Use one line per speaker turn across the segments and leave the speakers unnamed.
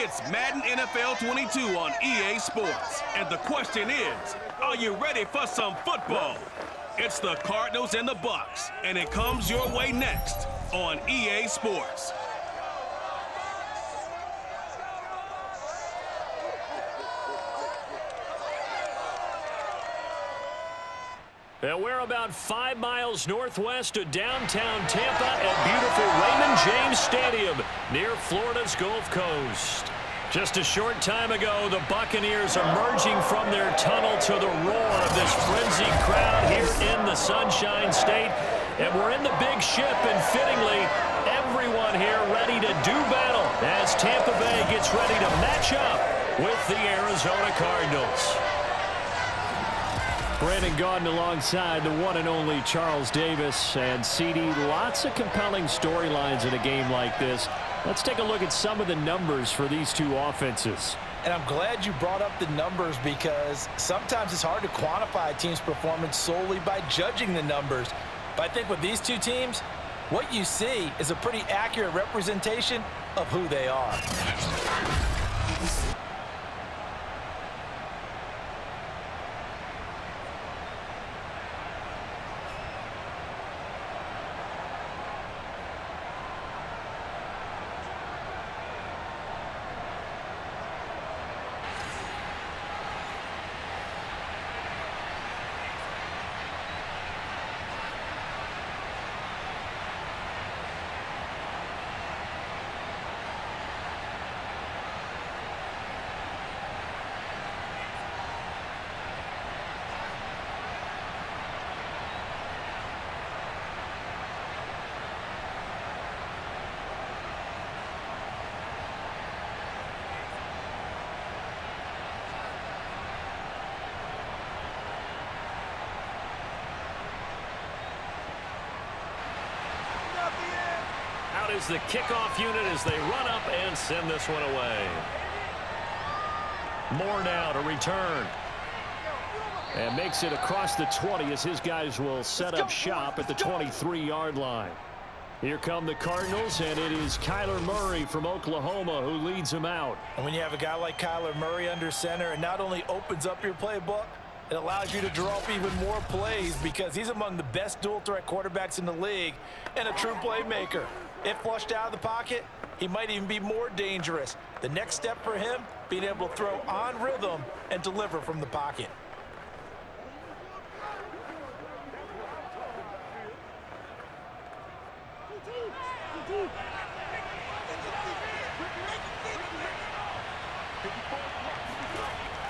It's Madden NFL 22 on EA Sports. And the question is, are you ready for some football? It's the Cardinals and the Bucs, and it comes your way next on EA Sports.
And we're about 5 miles northwest of downtown Tampa at beautiful Raymond James Stadium near Florida's Gulf Coast. Just a short time ago, the Buccaneers are merging from their tunnel to the roar of this frenzied crowd here in the Sunshine State. And we're in the big ship, and fittingly, everyone here ready to do battle as Tampa Bay gets ready to match up with the Arizona Cardinals. Brandon Gaudin alongside the one and only Charles Davis. And CD, lots of compelling storylines in a game like this. Let's take a look at some of the numbers for these two offenses.
And I'm glad you brought up the numbers, because sometimes it's hard to quantify a team's performance solely by judging the numbers. But I think with these two teams, what you see is a pretty accurate representation of who they are.
Out is the kickoff unit as they run up and send this one away. Moore now to return. And makes it across the 20 as his guys will set up shop at the 23-yard line. Here come the Cardinals, and it is Kyler Murray from Oklahoma who leads them out.
And when you have a guy like Kyler Murray under center, it not only opens up your playbook, it allows you to draw up even more plays, because he's among the best dual-threat quarterbacks in the league and a true playmaker. If flushed out of the pocket, he might even be more dangerous. The next step for him, being able to throw on rhythm and deliver from the pocket.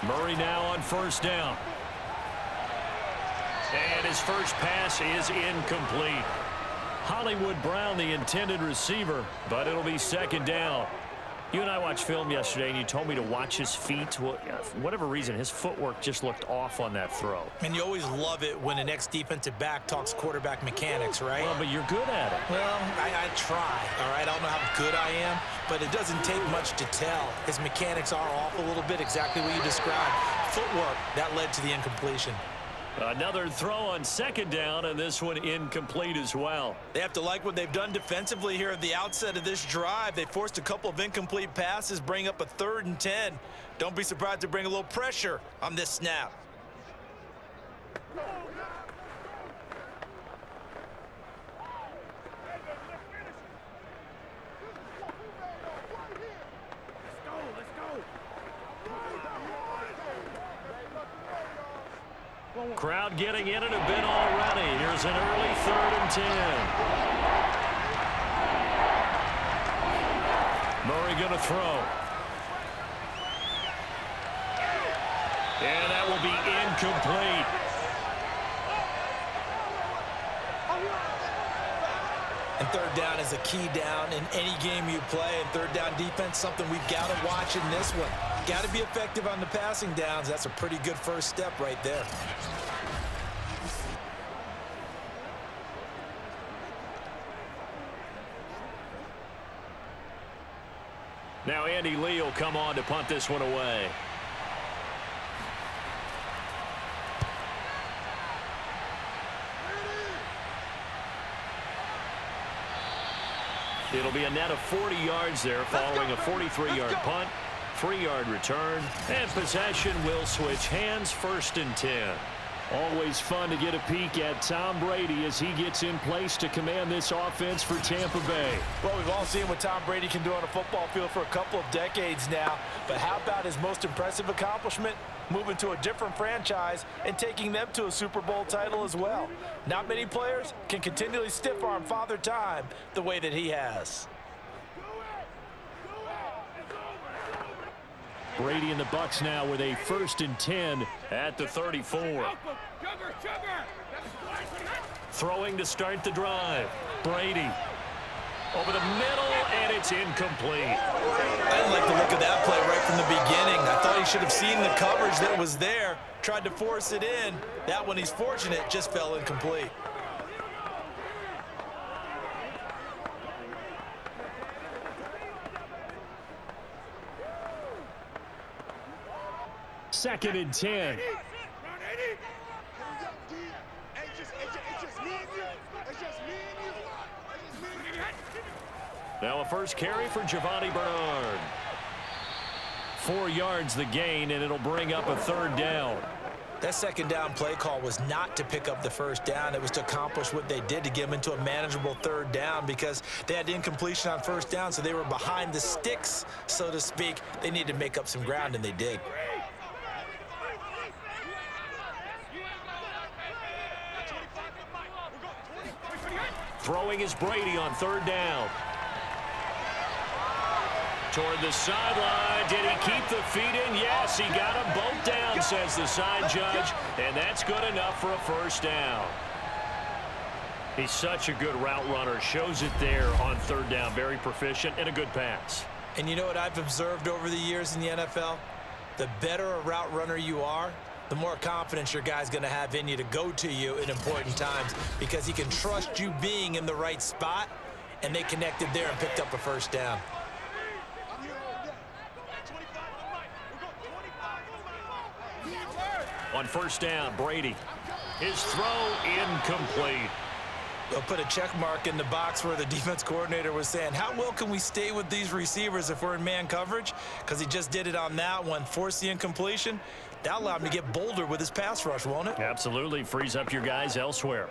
Murray now on first down. And his first pass is incomplete. Hollywood Brown, the intended receiver, but it'll be second down. You and I watched film yesterday, and you told me to watch his feet. Well, for whatever reason, his footwork just looked off on that throw.
And you always love it when an ex-defensive back talks quarterback mechanics, right?
Well, but you're good at it.
Well, I try, all right? I don't know how good I am, but it doesn't take much to tell. His mechanics are off a little bit, exactly what you described. Footwork, that led to the incompletion.
Another throw on second down, and this one incomplete as well.
They have to like what they've done defensively here at the outset of this drive. They forced a couple of incomplete passes, bring up a 3rd and 10. Don't be surprised to bring a little pressure on this snap.
Crowd getting in it a bit already. Here's an early 3rd and 10. Murray going to throw. And that will be incomplete.
And 3rd down is a key down in any game you play. And 3rd down defense, something we've got to watch in this one. Got to be effective on the passing downs. That's a pretty good first step right there.
Now Andy Lee will come on to punt this one away. It'll be a net of 40 yards there following a 43-yard punt, 3-yard return, and possession will switch hands, 1st and 10. Always fun to get a peek at Tom Brady as he gets in place to command this offense for Tampa Bay.
Well, we've all seen what Tom Brady can do on a football field for a couple of decades now. But how about his most impressive accomplishment? Moving to a different franchise and taking them to a Super Bowl title as well. Not many players can continually stiff-arm Father Time the way that he has.
Brady and the Bucs now with a 1st and 10 at the 34. Throwing to start the drive. Brady over the middle, and it's incomplete.
I didn't like the look of that play right from the beginning. I thought he should have seen the coverage that was there, tried to force it in. That one, he's fortunate, just fell incomplete.
Second and 10. Now a first carry for Giovanni Bernard. 4 yards the gain, and it'll bring up a 3rd down.
That 2nd down play call was not to pick up the 1st down. It was to accomplish what they did to get them into a manageable 3rd down because they had incompletion on 1st down, so they were behind the sticks, so to speak. They needed to make up some ground, and they did.
Throwing is Brady on 3rd down. Toward the sideline. Did he keep the feet in? Yes, he got them both down, says the side judge, and that's good enough for a 1st down. He's such a good route runner. Shows it there on 3rd down. Very proficient and a good pass.
And you know what I've observed over the years in the NFL? The better a route runner you are, the more confidence your guy's going to have in you to go to you in important times because he can trust you being in the right spot, and they connected there and picked up a 1st down.
On 1st down, Brady. His throw incomplete.
They'll put a check mark in the box where the defense coordinator was saying, how well can we stay with these receivers if we're in man coverage? Because he just did it on that one, forced the incompletion. That allowed him to get bolder with his pass rush, won't it?
Absolutely. Frees up your guys elsewhere.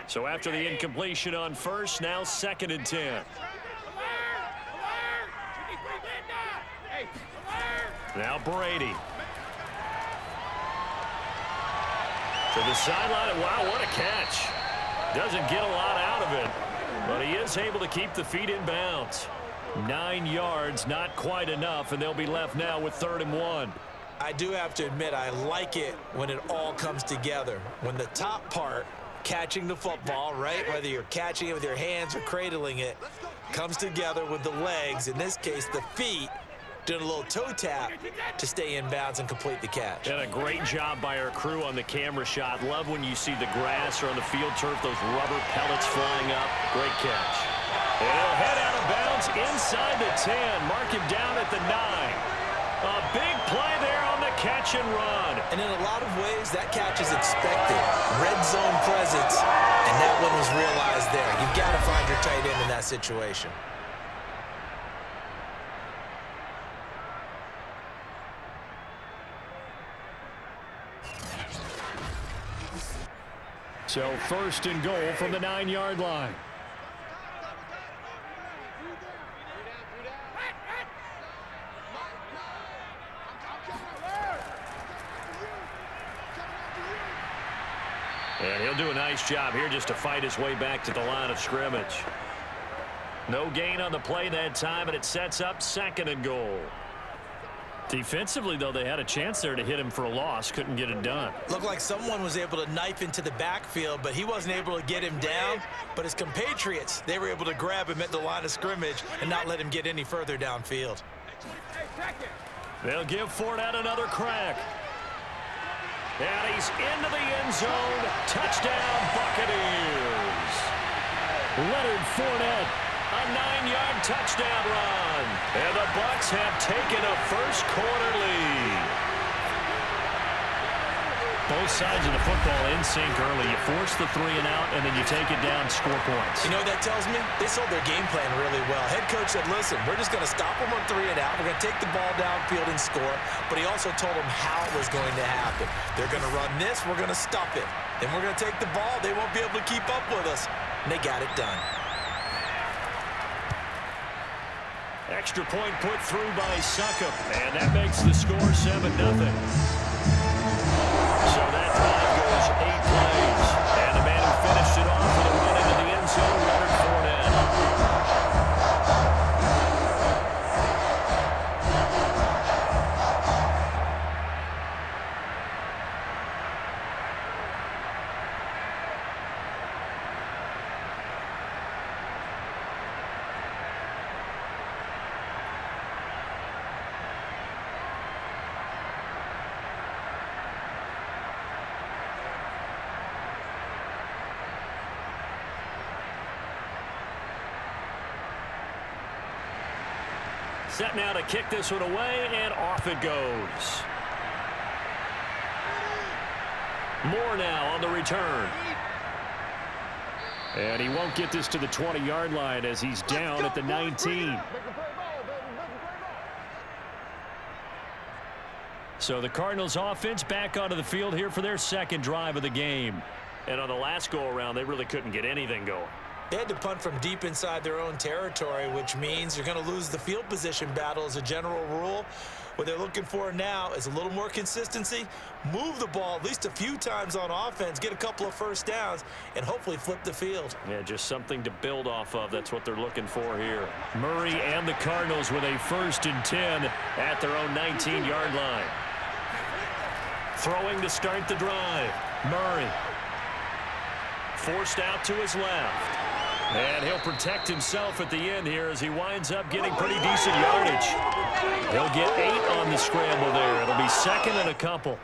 So after the incompletion on 1st, now 2nd and 10. Now Brady. To the sideline. Wow, what a catch. Doesn't get a lot out of it, but he is able to keep the feet in bounds. 9 yards, not quite enough, and they'll be left now with 3rd and 1.
I do have to admit, I like it when it all comes together. When the top part, catching the football, right, whether you're catching it with your hands or cradling it, comes together with the legs, in this case the feet, doing a little toe tap to stay in bounds and complete the catch.
And a great job by our crew on the camera shot. Love when you see the grass or on the field turf, those rubber pellets flying up. Great catch. And he'll head out of bounds inside the 10. Mark him down at the 9. A big play there on the catch and run.
And in a lot of ways, that catch is expected. Red zone presence, and that one was realized there. You've got to find your tight end in that situation.
So 1st and goal from the 9-yard line. And he'll do a nice job here just to fight his way back to the line of scrimmage. No gain on the play that time, and it sets up 2nd and goal. Defensively, though, they had a chance there to hit him for a loss. Couldn't get it done.
Looked like someone was able to knife into the backfield, but he wasn't able to get him down. But his compatriots, they were able to grab him at the line of scrimmage and not let him get any further downfield.
They'll give Fournette another crack. And he's into the end zone. Touchdown, Buccaneers. Leonard Fournette, a 9-yard touchdown run. And the Bucs have taken a first-quarter lead. Both sides of the football in sync early. You force the 3 and out, and then you take it down, score points.
You know what that tells me? They sold their game plan really well. Head coach said, listen, we're just going to stop them on 3 and out. We're going to take the ball downfield and score. But he also told them how it was going to happen. They're going to run this. We're going to stop it. Then we're going to take the ball. They won't be able to keep up with us. And they got it done.
Extra point put through by Succop, and that makes the score 7-0. So that drive goes 8 plays, and the man who finished it off with a run into the end zone, Leonard Fournette. Set now to kick this one away, and off it goes. Moore now on the return. And he won't get this to the 20-yard line as he's down at the 19. So the Cardinals offense back onto the field here for their second drive of the game. And on the last go-around, they really couldn't get anything going.
They had to punt from deep inside their own territory, which means you're going to lose the field position battle as a general rule. What they're looking for now is a little more consistency, move the ball at least a few times on offense, get a couple of first downs, and hopefully flip the field.
Yeah, just something to build off of. That's what they're looking for here. Murray and the Cardinals with a 1st and 10 at their own 19-yard line. Throwing to start the drive. Murray. Forced out to his left. And he'll protect himself at the end here as he winds up getting pretty decent yardage. He'll get 8 on the scramble there. It'll be 2nd and a couple.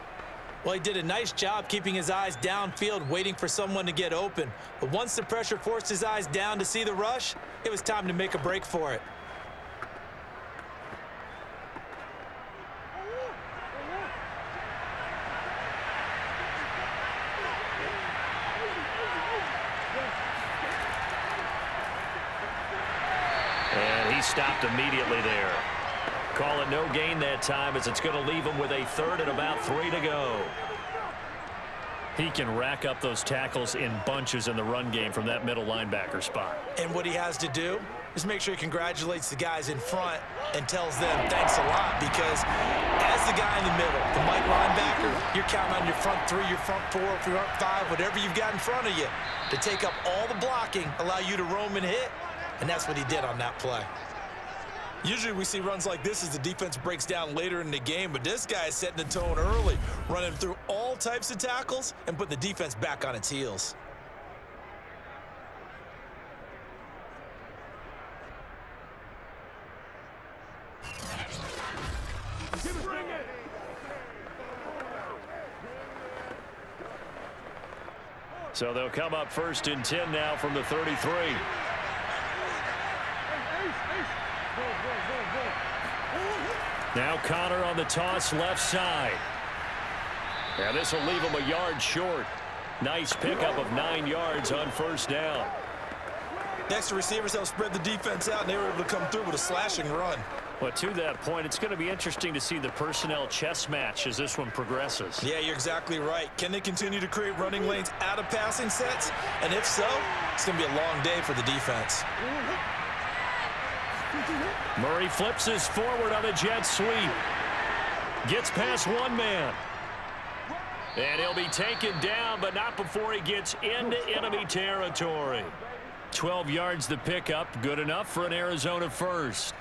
Well, he did a nice job keeping his eyes downfield, waiting for someone to get open. But once the pressure forced his eyes down to see the rush, it was time to make a break for it.
Stopped immediately there. Call it no gain that time as it's going to leave him with a 3rd and about 3 to go. He can rack up those tackles in bunches in the run game from that middle linebacker spot.
And what he has to do is make sure he congratulates the guys in front and tells them thanks a lot, because as the guy in the middle, the Mike linebacker, you're counting on your front 3, your front 4, your front 5, whatever you've got in front of you to take up all the blocking, allow you to roam and hit, and that's what he did on that play. Usually we see runs like this as the defense breaks down later in the game, but this guy is setting the tone early, running through all types of tackles and putting the defense back on its heels.
So they'll come up 1st and 10 now from the 33. Now Connor on the toss left side. Now this will leave him a yard short. Nice pickup of 9 yards on 1st down.
Next, the receivers have spread the defense out, and they were able to come through with a slashing run.
Well, to that point, it's going to be interesting to see the personnel chess match as this one progresses.
Yeah, you're exactly right. Can they continue to create running lanes out of passing sets? And if so, it's going to be a long day for the defense.
Murray flips his forward on a jet sweep. Gets past one man. And he'll be taken down, but not before he gets into enemy territory. 12 yards the pickup, good enough for an Arizona 1st.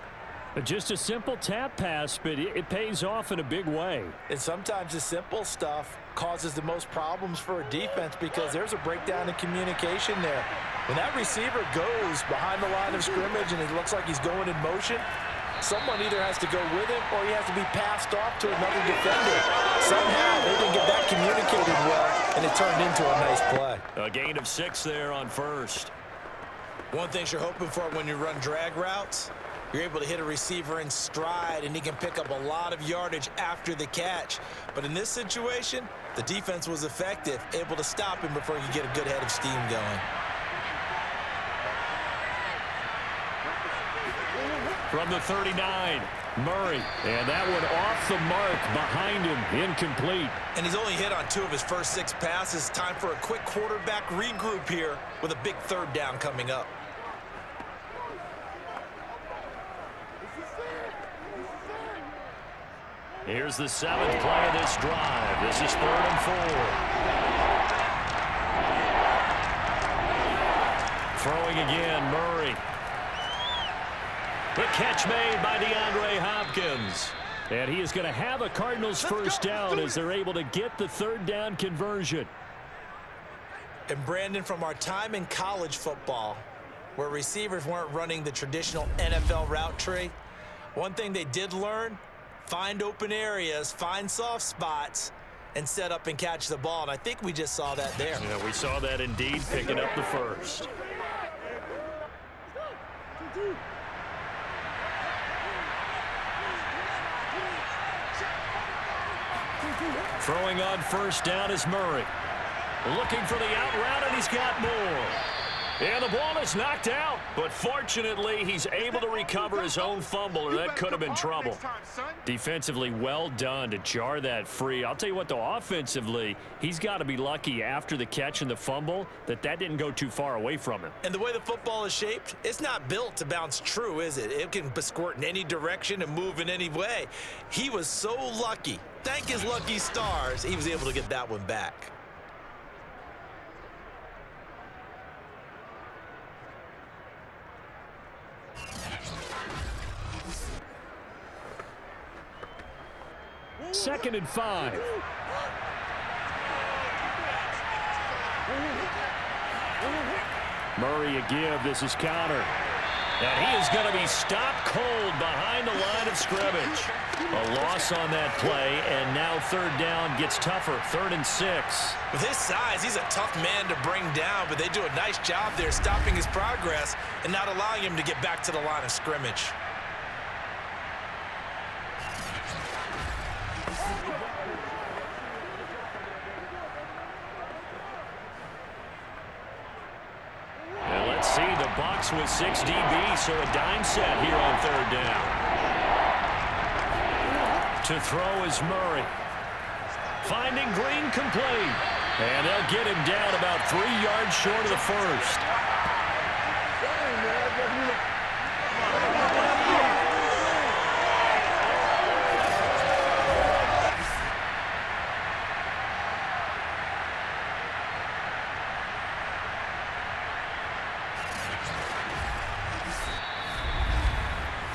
Just a simple tap pass, but it pays off in a big way.
And sometimes the simple stuff causes the most problems for a defense because there's a breakdown in communication there. When that receiver goes behind the line of scrimmage and it looks like he's going in motion, someone either has to go with him or he has to be passed off to another defender. Somehow they didn't get that communicated well, and it turned into a nice play.
A gain of 6 there on 1st.
One thing you're hoping for when you run drag routes You're able to hit a receiver in stride, and he can pick up a lot of yardage after the catch. But in this situation, the defense was effective, able to stop him before he could get a good head of steam going.
From the 39, Murray. And that one off the mark behind him, incomplete.
And he's only hit on 2 of his first 6 passes. Time for a quick quarterback regroup here with a big 3rd down coming up.
Here's the 7th play of this drive. This is 3rd and 4. Throwing again, Murray. The catch made by DeAndre Hopkins. And he is going to have a Cardinals first down as they're able to get the 3rd down conversion.
And Brandon, from our time in college football, where receivers weren't running the traditional NFL route tree, one thing they did learn: find open areas, find soft spots, and set up and catch the ball. And I think we just saw that there.
Yeah, we saw that indeed, picking up the first. Throwing on first down is Murray. Looking for the out route, and he's got more. And the ball is knocked out, but fortunately, he's able to recover his own fumble, or that could have been trouble. Defensively, well done to jar that free. I'll tell you what, though, offensively, he's got to be lucky after the catch and the fumble that didn't go too far away from him.
And the way the football is shaped, it's not built to bounce true, is it? It can squirt in any direction and move in any way. He was so lucky. Thank his lucky stars, he was able to get that one back.
Second and 5. Murray a give. This is counter. And he is going to be stopped cold behind the line of scrimmage. A loss on that play, and now 3rd down gets tougher. 3rd and 6.
With his size, he's a tough man to bring down, but they do a nice job there stopping his progress and not allowing him to get back to the line of scrimmage.
Bucs with 6 DB, so a dime set here on 3rd down. To throw is Murray. Finding Green complete. And they'll get him down about 3 yards short of the first.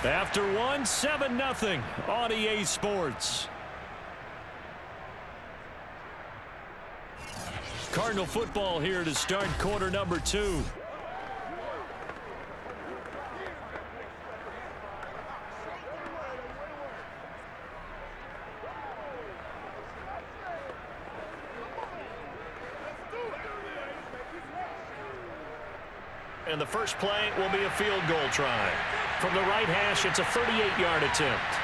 After 7-0 on EA Sports. Cardinal football here to start quarter number 2. And the first play will be a field goal try. From the right hash, it's a 38-yard attempt.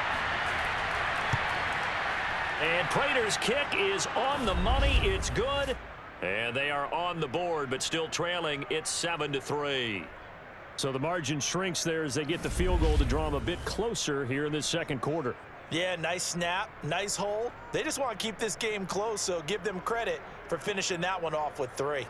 And Prater's kick is on the money. It's good. And they are on the board, but still trailing. It's 7-3. So the margin shrinks there as they get the field goal to draw them a bit closer here in this second quarter.
Yeah, nice snap, nice hole. They just want to keep this game close, so give them credit for finishing that one off with 3.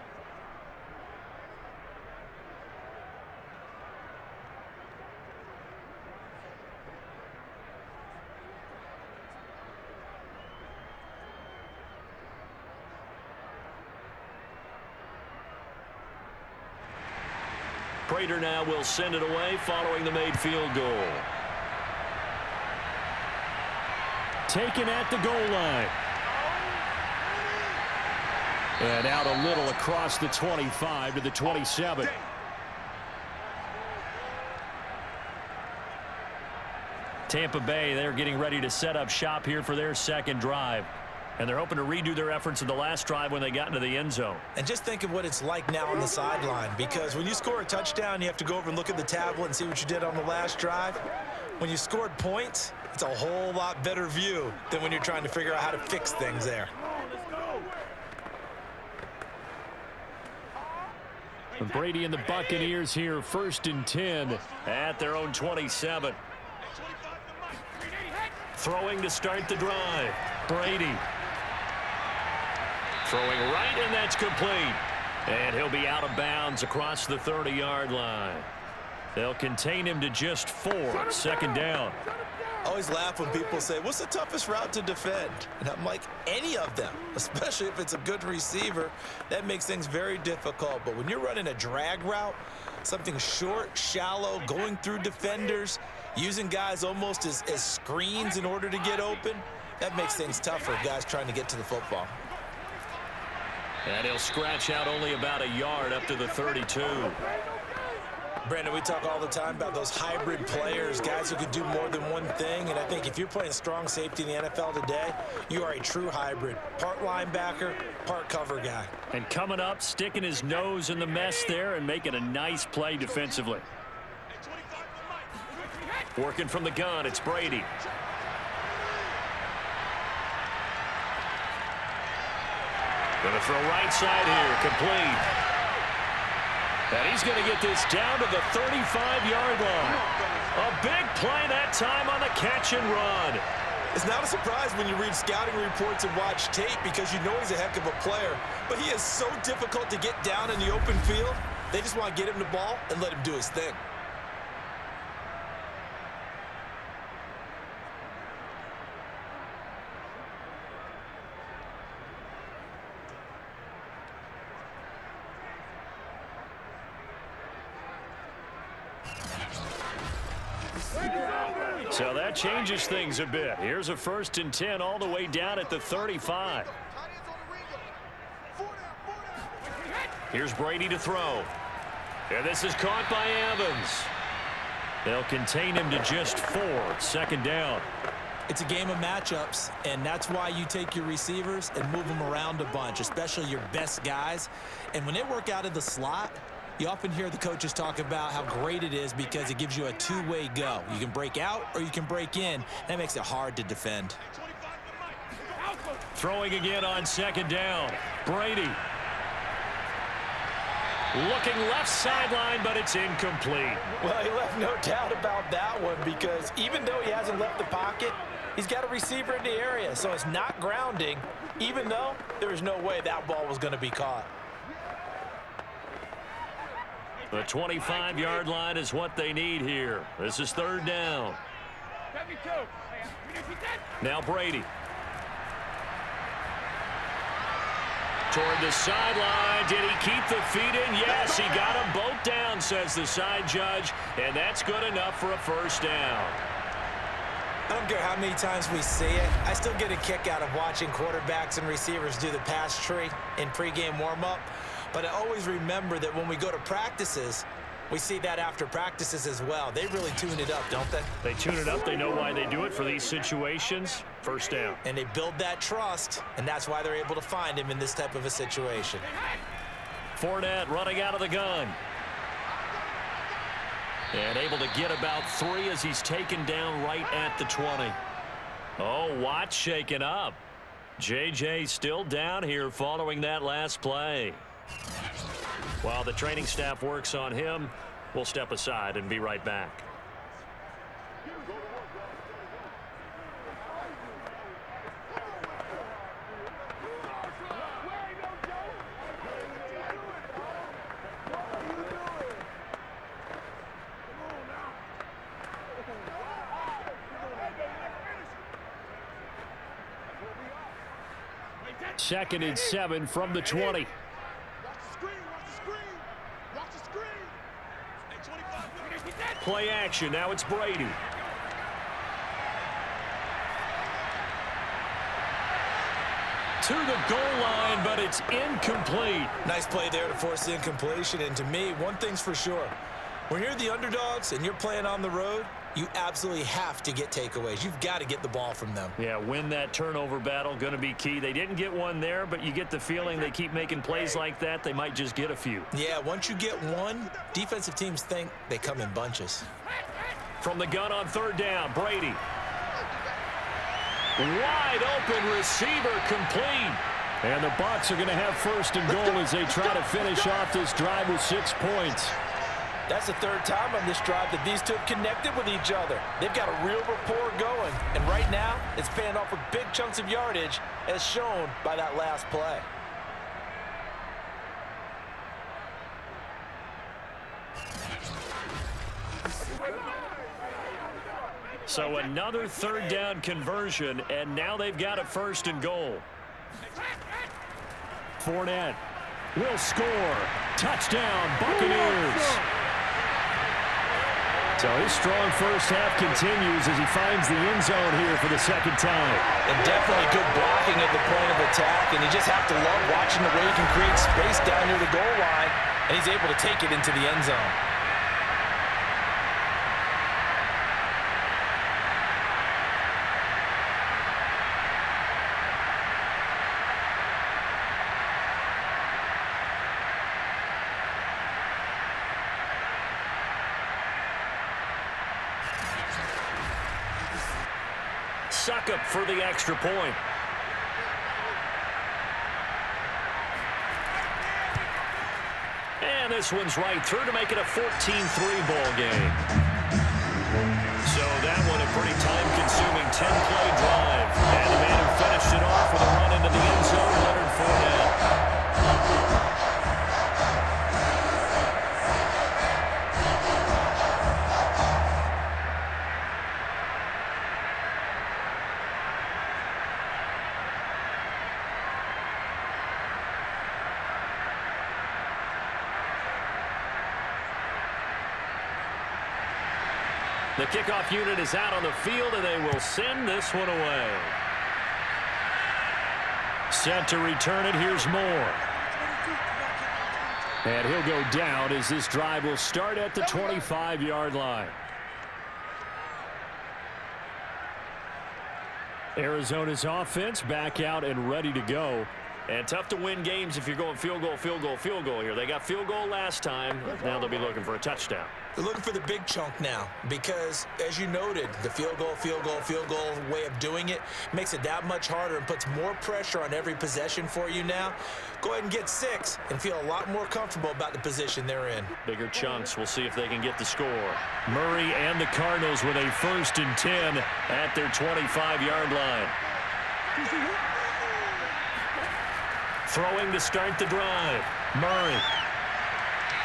Prater now will send it away following the made field goal. Taken at the goal line. And out a little across the 25 to the 27. Tampa Bay, they're getting ready to set up shop here for their second drive. And they're hoping to redo their efforts in the last drive when they got into the end zone.
And just think of what it's like now on the sideline, because when you score a touchdown, you have to go over and look at the tablet and see what you did on the last drive. When you scored points, it's a whole lot better view than when you're trying to figure out how to fix things there.
Brady and the Buccaneers here, 1st and 10 at their own 27. Throwing to start the drive. Brady. Throwing right, and that's complete. And he'll be out of bounds across the 30-yard line. They'll contain him to just 4, 2nd down.
I always laugh when people say, what's the toughest route to defend? And I'm like, any of them, especially if it's a good receiver. That makes things very difficult. But when you're running a drag route, something short, shallow, going through defenders, using guys almost as screens in order to get open, that makes things tough for guys trying to get to the football.
And he'll scratch out only about a yard up to the 32.
Brandon, we talk all the time about those hybrid players, guys who can do more than one thing. And I think if you're playing strong safety in the NFL today, you are a true hybrid. Part linebacker, part cover guy.
And coming up, sticking his nose in the mess there and making a nice play defensively. Working from the gun, it's Brady. Going to throw right side here, complete. And he's going to get this down to the 35-yard line. A big play that time on the catch and run.
It's not a surprise when you read scouting reports and watch tape, because you know he's a heck of a player. But he is so difficult to get down in the open field. They just want to get him the ball and let him do his thing.
So that changes things a bit. Here's a 1st and 10 all the way down at the 35. Here's Brady to throw. And this is caught by Evans. They'll contain him to just 4, 2nd down.
It's a game of matchups, and that's why you take your receivers and move them around a bunch, especially your best guys. And when they work out of the slot, you often hear the coaches talk about how great it is because it gives you a two-way go. You can break out or you can break in. That makes it hard to defend.
Throwing again on 2nd down. Brady. Looking left sideline, but it's incomplete.
Well, he left no doubt about that one, because even though he hasn't left the pocket, he's got a receiver in the area, so it's not grounding, even though there is no way that ball was going to be caught.
The 25-yard line is what they need here. This is 3rd down. Now Brady. Toward the sideline. Did he keep the feet in? Yes, he got them both down, says the side judge, and that's good enough for a 1st down.
I don't care how many times we see it. I still get a kick out of watching quarterbacks and receivers do the pass tree in pregame warm-up. But I always remember that when we go to practices, we see that after practices as well. They really tune it up, don't they?
They tune it up. They know why they do it for these situations. 1st down.
And they build that trust, and that's why they're able to find him in this type of a situation.
Fournette running out of the gun. And able to get about 3 as he's taken down right at the 20. Oh, Watt shaken up. J.J. still down here following that last play. While the training staff works on him, we'll step aside and be right back. Second and 7 from the 20. Play action. Now it's Brady. To the goal line, but it's incomplete.
Nice play there to force the incompletion. And to me, one thing's for sure. When you're the underdogs and you're playing on the road, You absolutely have to get takeaways. You've got to get the ball from them.
Yeah, win that turnover battle, going to be key. They didn't get one there, but you get the feeling they keep making plays like that, they might just get a few.
Yeah, once you get one, defensive teams think they come in bunches.
From the gun on third down, Brady. Wide open receiver, complete. And the Bucs are going to have first and goal as they try to finish off this drive with 6 points.
That's the third time on this drive that these two have connected with each other. They've got a real rapport going. And right now, it's paying off with big chunks of yardage, as shown by that last play.
So another third down conversion, and now they've got a first and goal. Fournette will score. Touchdown, Buccaneers. So his strong first half continues as he finds the end zone here for the second time.
And definitely good blocking at the point of attack, and you just have to love watching the way he can create space down near the goal line, and he's able to take it into the end zone.
Suckup for the extra point. And this one's right through to make it a 14-3 ball game. So that one a pretty time-consuming 10-play drive. And the man who finished it off with a run into the end zone, Leonard Fournette. The kickoff unit is out on the field, and they will send this one away. Set to return it. Here's Moore. And he'll go down as this drive will start at the 25-yard line. Arizona's offense back out and ready to go. And tough to win games if you're going field goal, field goal, field goal here. They got field goal last time. Now they'll be looking for a touchdown.
They're looking for the big chunk now because, as you noted, the field goal way of doing it makes it that much harder and puts more pressure on every possession for you now. Go ahead and get 6 and feel a lot more comfortable about the position they're in.
Bigger chunks. We'll see if they can get the score. Murray and the Cardinals with a 1st and 10 at their 25-yard line. Throwing to start the drive. Murray.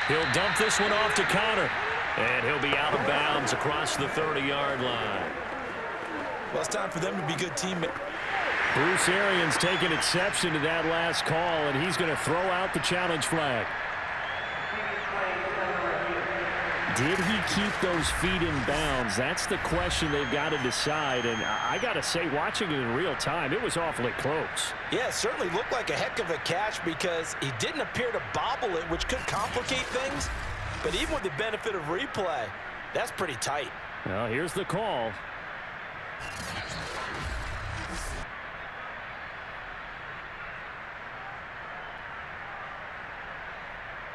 He'll dump this one off to Connor. And he'll be out of bounds across the 30-yard line.
Well, it's time for them to be good teammates.
Bruce Arians taking exception to that last call, and he's going to throw out the challenge flag. Did he keep those feet in bounds? That's the question they've got to decide. And I got to say, watching it in real time, it was awfully close.
Yeah, it certainly looked like a heck of a catch because he didn't appear to bobble it, which could complicate things. But even with the benefit of replay, that's pretty tight.
Well, here's the call.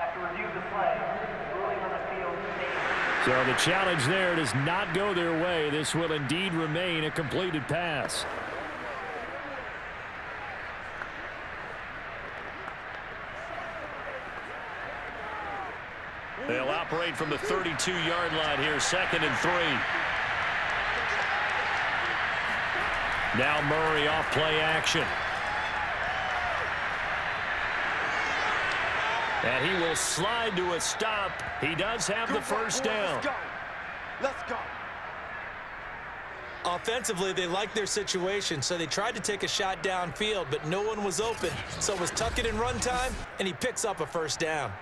After review of the play, ruling on the field.
So the challenge there does not go their way. This will indeed remain a completed pass. They'll operate from the 32-yard line here, 2nd and 3. Now Murray off play action. And he will slide to a stop. He does have the first down.
Let's go.
Offensively, they liked their situation, so they tried to take a shot downfield, but no one was open. So it was tuck it in run time, and he picks up a first down.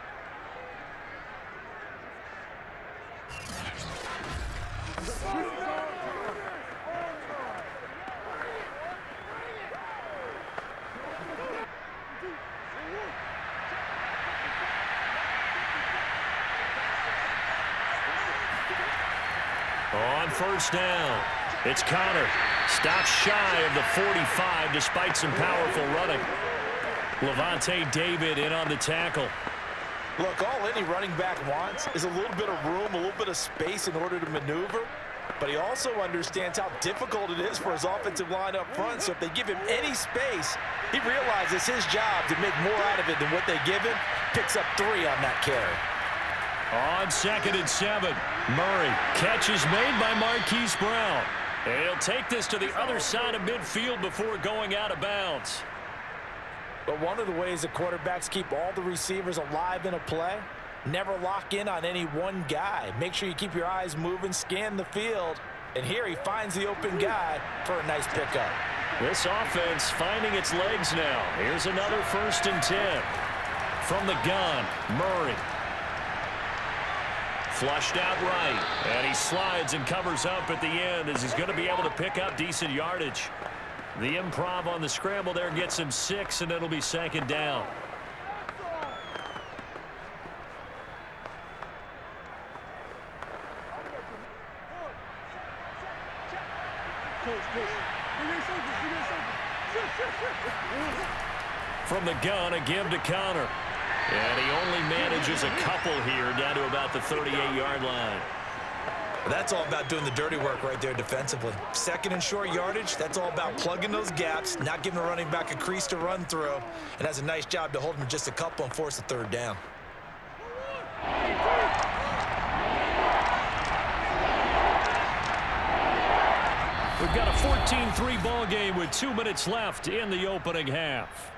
first down. It's Connor. Stops shy of the 45 despite some powerful running. Levante David in on the tackle.
Look, all any running back wants is a little bit of room, a little bit of space in order to maneuver. But he also understands how difficult it is for his offensive line up front. So if they give him any space, he realizes his job to make more out of it than what they give him. Picks up 3 on that carry.
On 2nd and 7, Murray. Catch is made by Marquise Brown. And he'll take this to the other side of midfield before going out of bounds.
But one of the ways the quarterbacks keep all the receivers alive in a play, never lock in on any one guy. Make sure you keep your eyes moving, scan the field. And here he finds the open guy for a nice pickup.
This offense finding its legs now. Here's another 1st and 10. From the gun, Murray. Flushed out right. And he slides and covers up at the end as he's going to be able to pick up decent yardage. The improv on the scramble there gets him 6, and it'll be 2nd down. From the gun, a give to Connor. And he only manages a couple here down to about the 38-yard line.
That's all about doing the dirty work right there defensively. 2nd and short yardage, that's all about plugging those gaps, not giving the running back a crease to run through, and has a nice job to hold him just a couple and force a 3rd down.
We've got a 14-3 ball game with 2 minutes left in the opening half.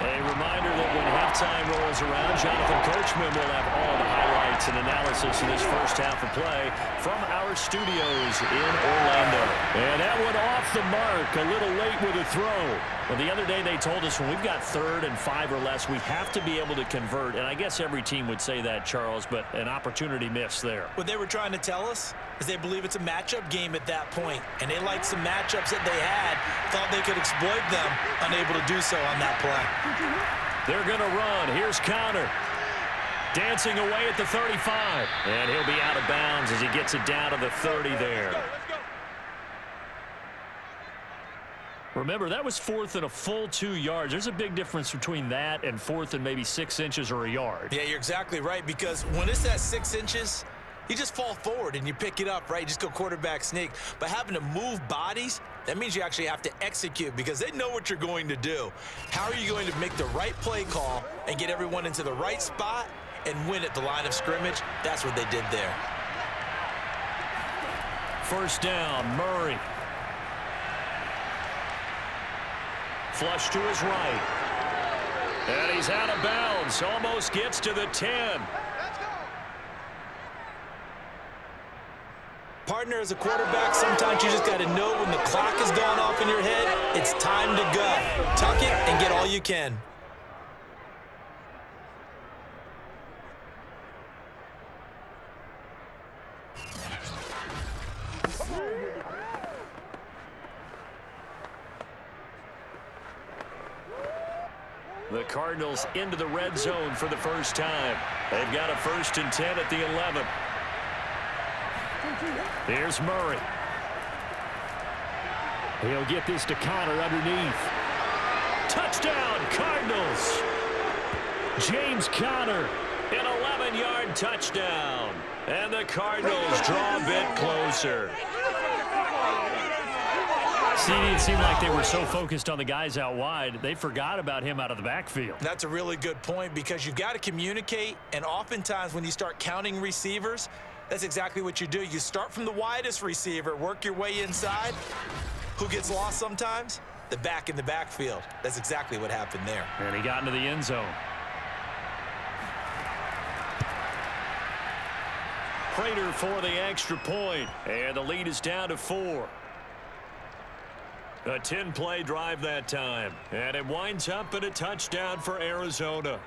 A reminder that when halftime rolls around, Jonathan Coachman will have all the highlights and analysis of this first half of play from our studios in Orlando. And that one off the mark, a little late with a throw. Well, the other day they told us when we've got 3rd and 5 or less, we have to be able to convert. And I guess every team would say that, Charles, but an opportunity missed there.
What they were trying to tell us is they believe it's a matchup game at that point, and they liked some matchups that they had, thought they could exploit them, unable to do so on that play.
They're going to run. Here's Connor. Dancing away at the 35. And he'll be out of bounds as he gets it down to the 30 there. Remember, that was 4th and a full 2 yards. There's a big difference between that and 4th and maybe 6 inches or a yard.
Yeah, you're exactly right, because when it's at 6 inches, you just fall forward and you pick it up, right? You just go quarterback sneak. But having to move bodies, that means you actually have to execute because they know what you're going to do. How are you going to make the right play call and get everyone into the right spot and win at the line of scrimmage? That's what they did there.
1st down, Murray. Flush to his right. And he's out of bounds. Almost gets to the 10.
Partner, as a quarterback, sometimes you just got to know when the clock has gone off in your head, it's time to go. Tuck it and get all you can.
The Cardinals into the red zone for the first time. They've got a 1st and 10 at the 11. Here's Murray. He'll get this to Connor underneath. Touchdown, Cardinals. James Conner, an 11-yard touchdown. And the Cardinals draw a bit closer. See, it seemed like they were so focused on the guys out wide, they forgot about him out of the backfield.
That's a really good point because you've got to communicate, and oftentimes when you start counting receivers, that's exactly what you do. You start from the widest receiver, work your way inside. Who gets lost sometimes? The back in the backfield. That's exactly what happened there.
And he got into the end zone. Prater for the extra point, and the lead is down to 4. A 10-play drive that time, and it winds up in a touchdown for Arizona.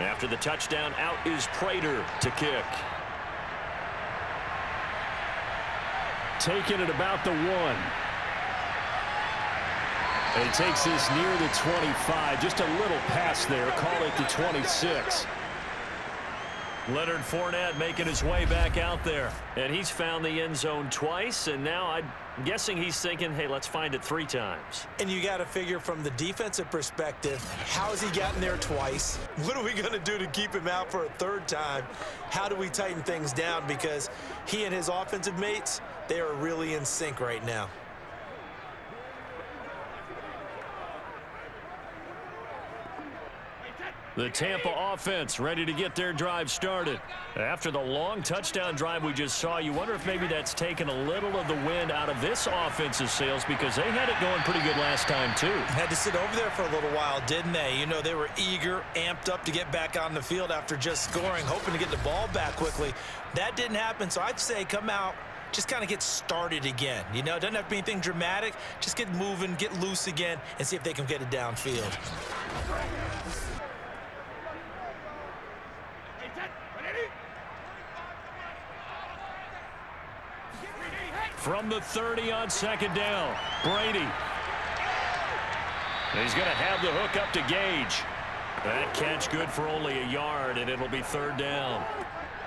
After the touchdown, out is Prater to kick.
Taking it about the 1. And he takes this near the 25. Just a little pass there. Call it the 26.
Leonard Fournette making his way back out there. And he's found the end zone twice. And now I'm guessing he's thinking, hey, let's find it 3 times.
And you got to figure from the defensive perspective, how's he gotten there twice? What are we going to do to keep him out for a 3rd time? How do we tighten things down? Because he and his offensive mates, they are really in sync right now.
The Tampa offense ready to get their drive started. After the long touchdown drive we just saw, you wonder if maybe that's taken a little of the wind out of this offense's sails, because they had it going pretty good last time too.
Had to sit over there for a little while, didn't they? You know, they were eager, amped up to get back on the field after just scoring, hoping to get the ball back quickly. That didn't happen, so I'd say come out, just kind of get started again. You know, it doesn't have to be anything dramatic. Just get moving, get loose again, and see if they can get it downfield.
From the 30 on 2nd down, Brady. He's going to have the hook up to Gage. That catch good for only a yard, and it'll be 3rd down.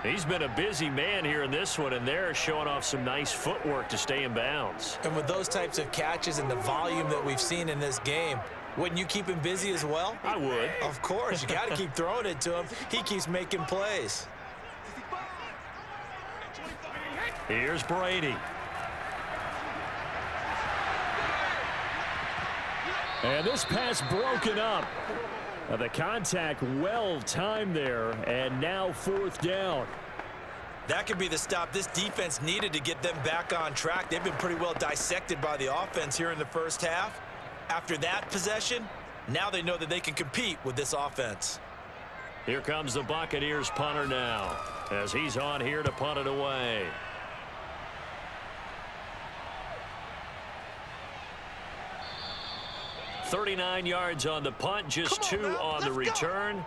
He's been a busy man here in this one, and they're showing off some nice footwork to stay in bounds.
And with those types of catches and the volume that we've seen in this game, wouldn't you keep him busy as well?
I would.
Of course. You got to keep throwing it to him. He keeps making plays.
Here's Brady.
And this pass broken up. The contact well timed there, and now 4th down.
That could be the stop this defense needed to get them back on track. They've been pretty well dissected by the offense here in the first half. After that possession, now they know that they can compete with this offense.
Here comes the Buccaneers punter now, as he's on here to punt it away. $39 yards on the punt, just 2 on the return.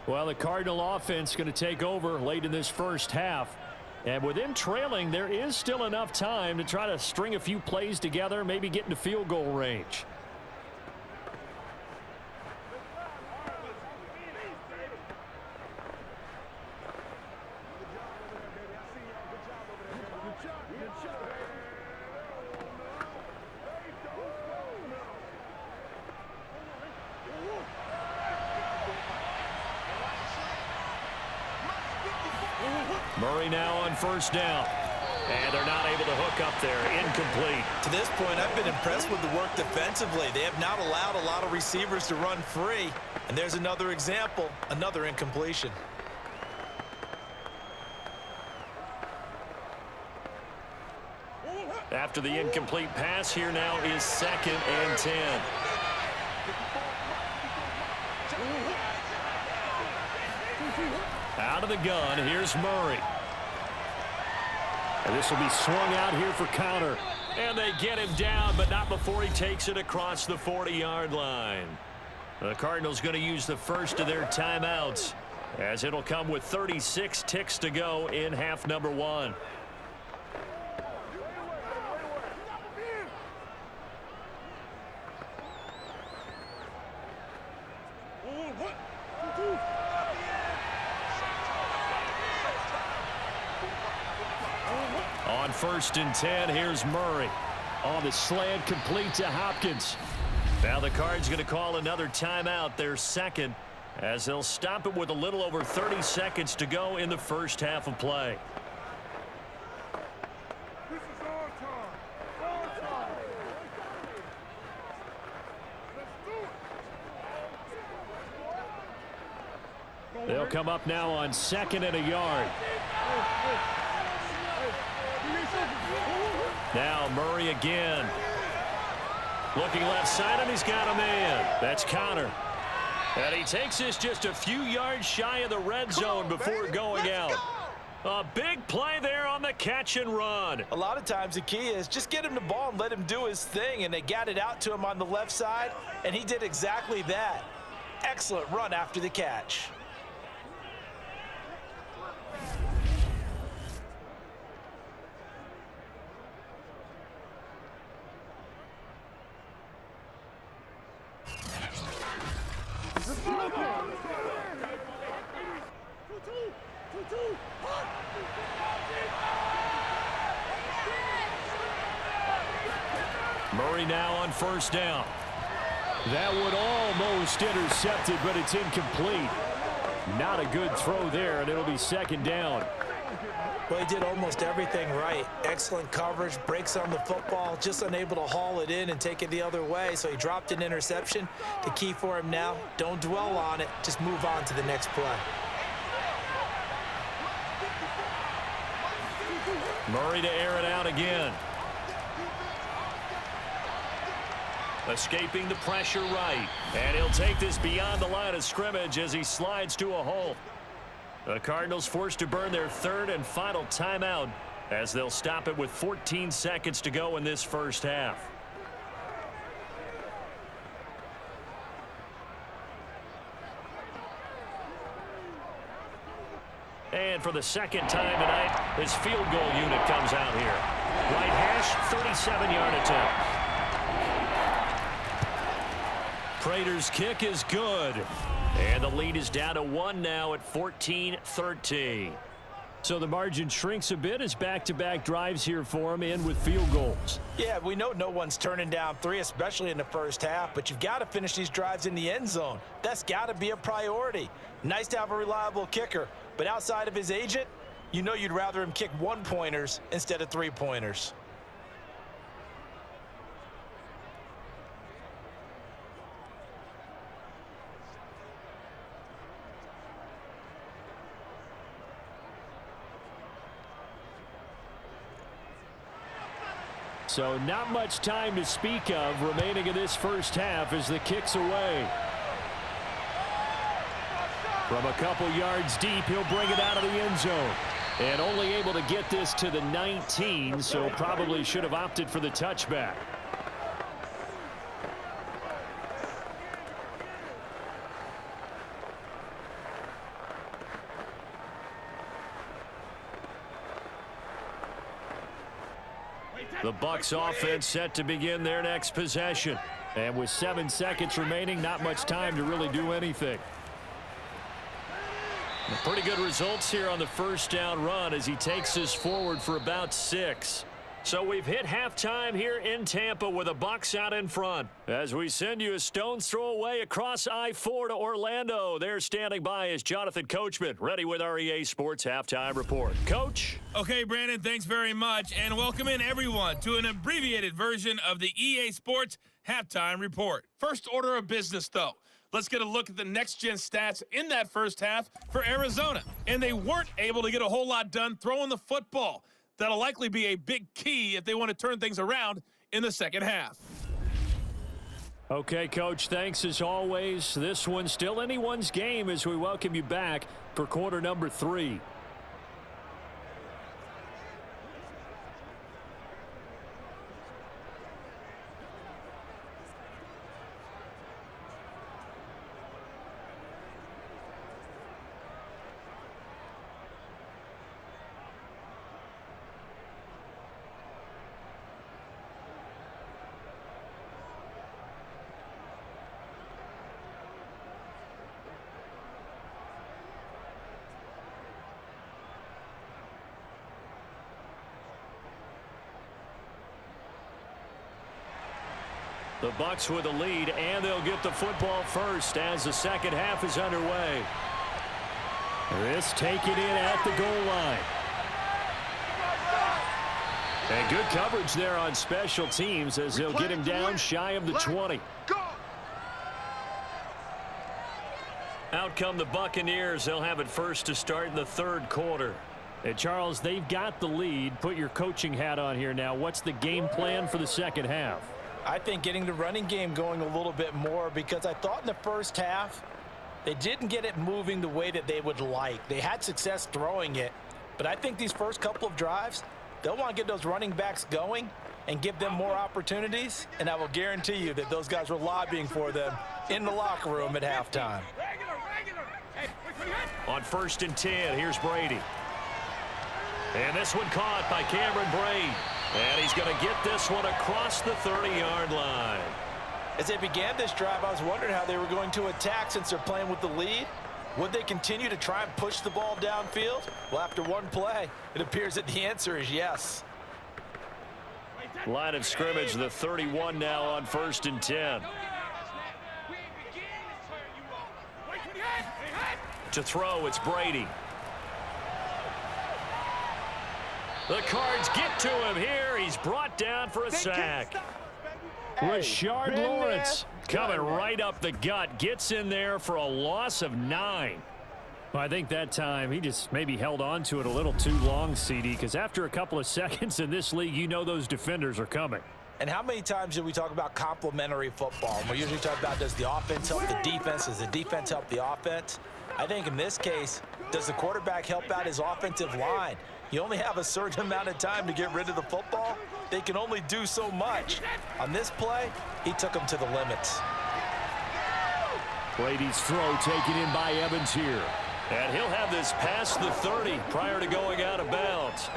Well, the Cardinal offense going to take over late in this first half. And with them trailing, there is still enough time to try to string a few plays together, maybe get into field goal range.
Murray now on 1st down. And they're not able to hook up there. Incomplete.
To this point, I've been impressed with the work defensively. They have not allowed a lot of receivers to run free. And there's another example, another incompletion.
After the incomplete pass, here now is 2nd and 10. Out of the gun, here's Murray.
And this will be swung out here for counter.
And they get him down, but not before he takes it across the 40-yard line. The Cardinals going to use the first of their timeouts, as it'll come with 36 ticks to go in half number 1. On 1st and 10, here's Murray.
On the slant, complete to Hopkins.
Now the Cards going to call another timeout, their 2nd, as they'll stop it with a little over 30 seconds to go in the first half of play.
This is our time. Our time. Let's do it.
They'll come up now on 2nd and a yard.
Now Murray again. Looking left side, and he's got a man. That's Connor. And he takes this just a few yards shy of the red zone before going out. A big play there on the catch and run.
A lot of times the key is just get him the ball and let him do his thing, and they got it out to him on the left side, and he did exactly that. excellent run after the catch.
Murray now on first down. That would almost intercepted, but it's incomplete. Not a good throw there, and it'll be second down.
Well, he did almost everything right. Excellent coverage, breaks on the football, just unable to haul it in and take it the other way, so he dropped an interception. The key for him now, don't dwell on it, just move on to the next play.
Murray to air it out again.
Escaping the pressure right. And he'll take this beyond the line of scrimmage as he slides to a hole. The Cardinals forced to burn their third and final timeout as they'll stop it with 14 seconds to go in this first half. And for the second time tonight, his field goal unit comes out here. Right hash, 37-yard attempt. Prater's kick is good. And the lead is down to 1 now at 14-13.
So the margin shrinks a bit as back-to-back drives here for him, end with field goals.
Yeah, we know no one's turning down 3, especially in the first half, but you've got to finish these drives in the end zone. That's got to be a priority. Nice to have a reliable kicker, but outside of his agent, you know you'd rather him kick 1-pointers instead of 3-pointers.
So not much time to speak of remaining in this first half as the kick's away. From a couple yards deep, he'll bring it out of the end zone. And only able to get this to the 19, so probably should have opted for the touchback. The Bucs offense set to begin their next possession. And with 7 seconds remaining, not much time to really do anything. Pretty good results here on the first down run as he takes this forward for about 6. So we've hit halftime here in Tampa with the Bucs out in front. As we send you a stone's throw away across I-4 to Orlando. There standing by is Jonathan Coachman, ready with our EA Sports Halftime Report. Coach?
Okay, Brandon, thanks very much, and welcome in everyone to an abbreviated version of the EA Sports Halftime Report. First order of business, though. Let's get a look at the next-gen stats in that first half for Arizona. And they weren't able to get a whole lot done throwing the football. That'll likely be a big key if they want to turn things around in the second half.
Okay, Coach, thanks as always. This one's still anyone's game as we welcome you back for quarter number 3. The Bucs with a lead, and they'll get the football first as the second half is underway. This taken in at the goal line. And good coverage there on special teams as they'll get him down shy of the 20. Out come the Buccaneers. They'll have it first to start in the third quarter. And Charles, they've got the lead. Put your coaching hat on here now. What's the game plan for the second half?
I think getting the running game going a little bit more, because I thought in the first half they didn't get it moving the way that they would like. They had success throwing it, but I think these first couple of drives, They'll want to get those running backs going and give them more opportunities, and I will guarantee you that those guys were lobbying for them in the locker room at halftime.
On 1st and 10, here's Brady. And this one caught by Cameron Brate. And he's going to get this one across the 30-yard line.
As they began this drive, I was wondering how they were going to attack since they're playing with the lead. Would they continue to try and push the ball downfield? Well, after one play, it appears that the answer is yes.
Line of scrimmage, the 31 now on 1st and 10. To throw, it's Brady. The Cards get to him here. He's brought down for a sack. Rashard Lawrence coming right up the gut. Gets in there for a loss of 9.
Well, I think that time he just maybe held on to it a little too long, CD, because after a couple of seconds in this league, you know those defenders are coming.
And how many times do we talk about complementary football? And we usually talk about, does the offense help the defense? Does the defense help the offense? I think in this case, does the quarterback help out his offensive line? You only have a certain amount of time to get rid of the football. They can only do so much. On this play, he took them to the limits.
Brady's throw taken in by Evans here. And he'll have this past the 30 prior to going out of bounds.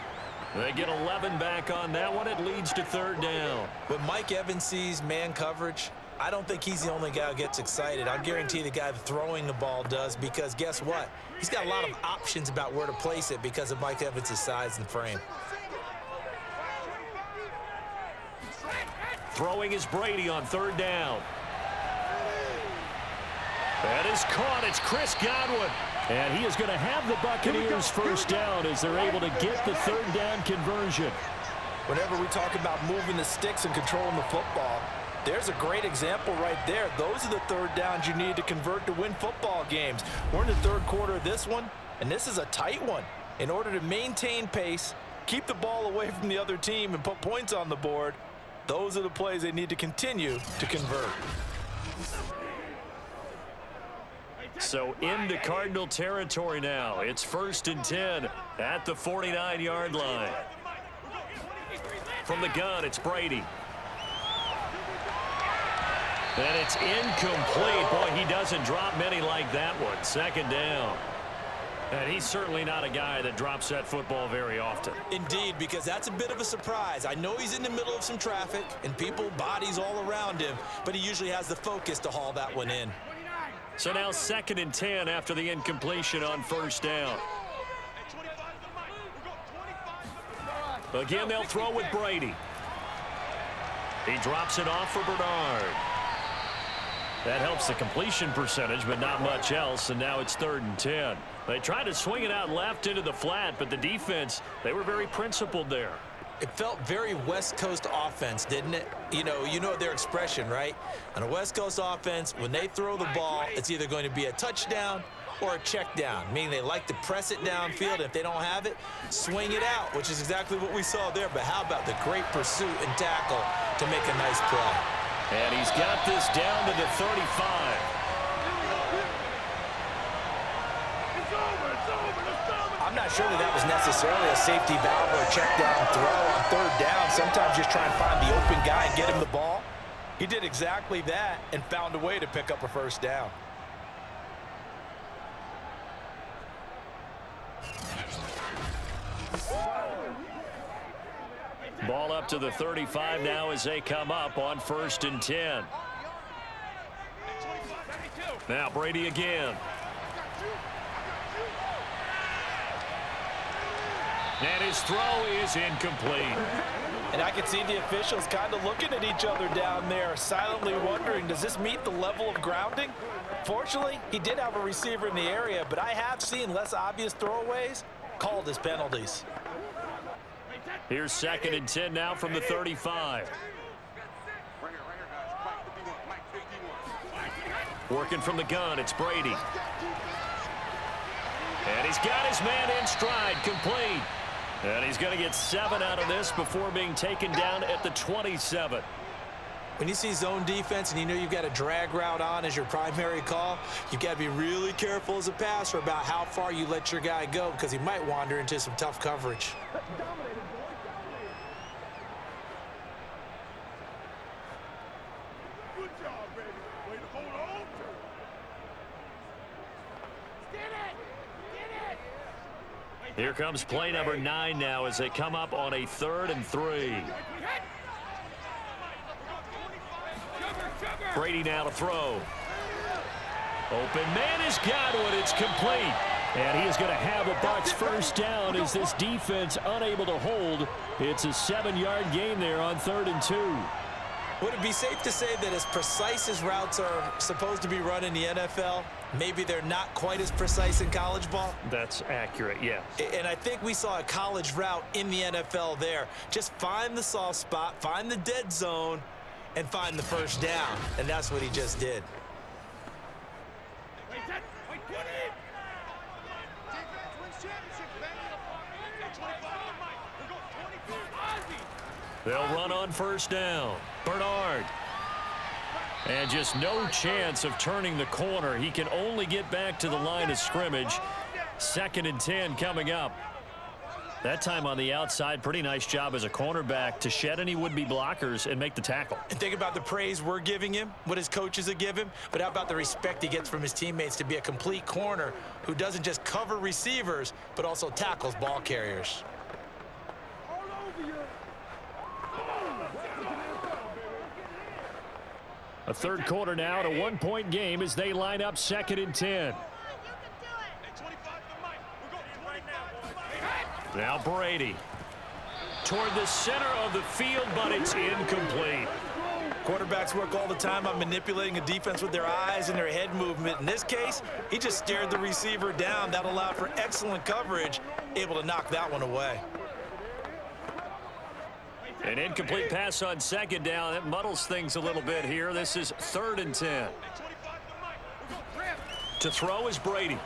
They get 11 back on that one. It leads to 3rd down.
When Mike Evans sees man coverage, I don't think he's the only guy who gets excited. I guarantee the guy throwing the ball does, because guess what? He's got a lot of options about where to place it because of Mike Evans' size and frame.
Throwing is Brady on 3rd down. That is caught. It's Chris Godwin.
And he is going to have the Buccaneers 1st down as they're able to get the 3rd down conversion.
Whenever we talk about moving the sticks and controlling the football, there's a great example right there. Those are the 3rd downs you need to convert to win football games. We're in the 3rd quarter of this one, and this is a tight one. In order to maintain pace, keep the ball away from the other team, and put points on the board, those are the plays they need to continue to convert.
So into Cardinal territory now. It's 1st and 10 at the 49-yard line. From the gun, it's Brady. And it's incomplete. Boy, he doesn't drop many like that one. 2nd down. And he's certainly not a guy that drops that football very often.
Indeed, because that's a bit of a surprise. I know he's in the middle of some traffic and people, bodies all around him, but he usually has the focus to haul that one in.
So now 2nd and 10 after the incompletion on 1st down. Again, they'll throw with Brady. He drops it off for Bernard. That helps the completion percentage, but not much else, and now it's 3rd and 10. They tried to swing it out left into the flat, but the defense, they were very principled there.
It felt very West Coast offense, didn't it? You know their expression, right? On a West Coast offense, when they throw the ball, it's either going to be a touchdown or a check down, meaning they like to press it downfield. If they don't have it, swing it out, which is exactly what we saw there. But how about the great pursuit and tackle to make a nice play?
And he's got this down to the 35.
I'm not sure that was necessarily a safety valve or a check down throw on 3rd down. Sometimes just try and find the open guy and get him the ball. He did exactly that and found a way to pick up a 1st down.
Ball up to the 35 now as they come up on 1st and 10. Now Brady again. And his throw is incomplete.
And I can see the officials kind of looking at each other down there, silently wondering, does this meet the level of grounding? Fortunately, he did have a receiver in the area, but I have seen less obvious throwaways called as penalties.
Here's 2nd and 10 now from the 35. Working from the gun, it's Brady. And he's got his man in stride, complete. And he's going to get 7 out of this before being taken down at the 27.
When you see zone defense and you know you've got a drag route on as your primary call, you've got to be really careful as a passer about how far you let your guy go, because he might wander into some tough coverage.
Good job, baby. Way to hold on to it.
Here comes play number 9 now as they come up on a 3rd and 3. Brady now to throw. Open man is Godwin. It's complete. And he is going to have a Bucs first down as this defense unable to hold. It's a 7-yard gain there on 3rd and 2.
Would it be safe to say that as precise as routes are supposed to be run in the NFL, maybe they're not quite as precise in college ball?
That's accurate, yeah.
And I think we saw a college route in the NFL there. Just find the soft spot, find the dead zone, and find the first down. And that's what he just did.
They'll run on first down. Bernard. And just no chance of turning the corner. He can only get back to the line of scrimmage. 2nd and 10 coming up. That time on the outside, pretty nice job as a cornerback to shed any would-be blockers and make the tackle.
And think about the praise we're giving him, what his coaches have given him, but how about the respect he gets from his teammates to be a complete corner who doesn't just cover receivers, but also tackles ball carriers.
A 3rd quarter now at a 1-point game as they line up 2nd and 10. Now Brady. Toward the center of the field, but it's incomplete.
Quarterbacks work all the time on manipulating a defense with their eyes and their head movement. In this case, he just stared the receiver down. That allowed for excellent coverage, able to knock that one away.
An incomplete pass on 2nd down. That muddles things a little bit here. This is 3rd and 10. To throw is Brady.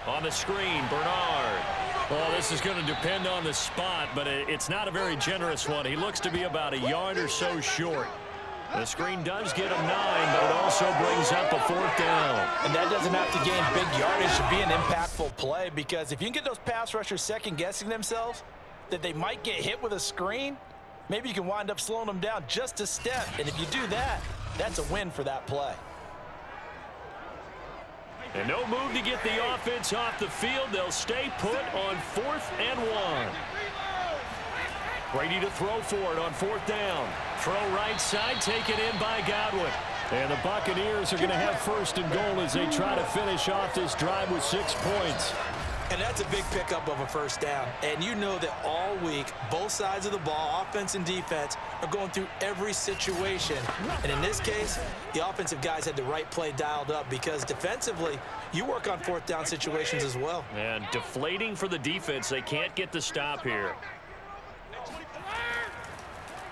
On the screen, Bernard. Well, this is going to depend on the spot, but it's not a very generous one. He looks to be about a yard or so short. The screen does get him 9, but it also brings up a 4th down.
And that doesn't have to gain big yardage to be an impactful play, because if you can get those pass rushers second-guessing themselves, that they might get hit with a screen, maybe you can wind up slowing them down just a step. And if you do that, that's a win for that play.
And no move to get the offense off the field. They'll stay put on 4th and 1. Brady to throw for it on 4th down. Throw right side, taken in by Godwin. And the Buccaneers are going to have 1st and goal as they try to finish off this drive with 6 points.
And that's a big pickup of a first down. And you know that all week, both sides of the ball, offense and defense, are going through every situation. And in this case, the offensive guys had the right play dialed up, because defensively, you work on 4th down situations as well.
And deflating for the defense. They can't get the stop here.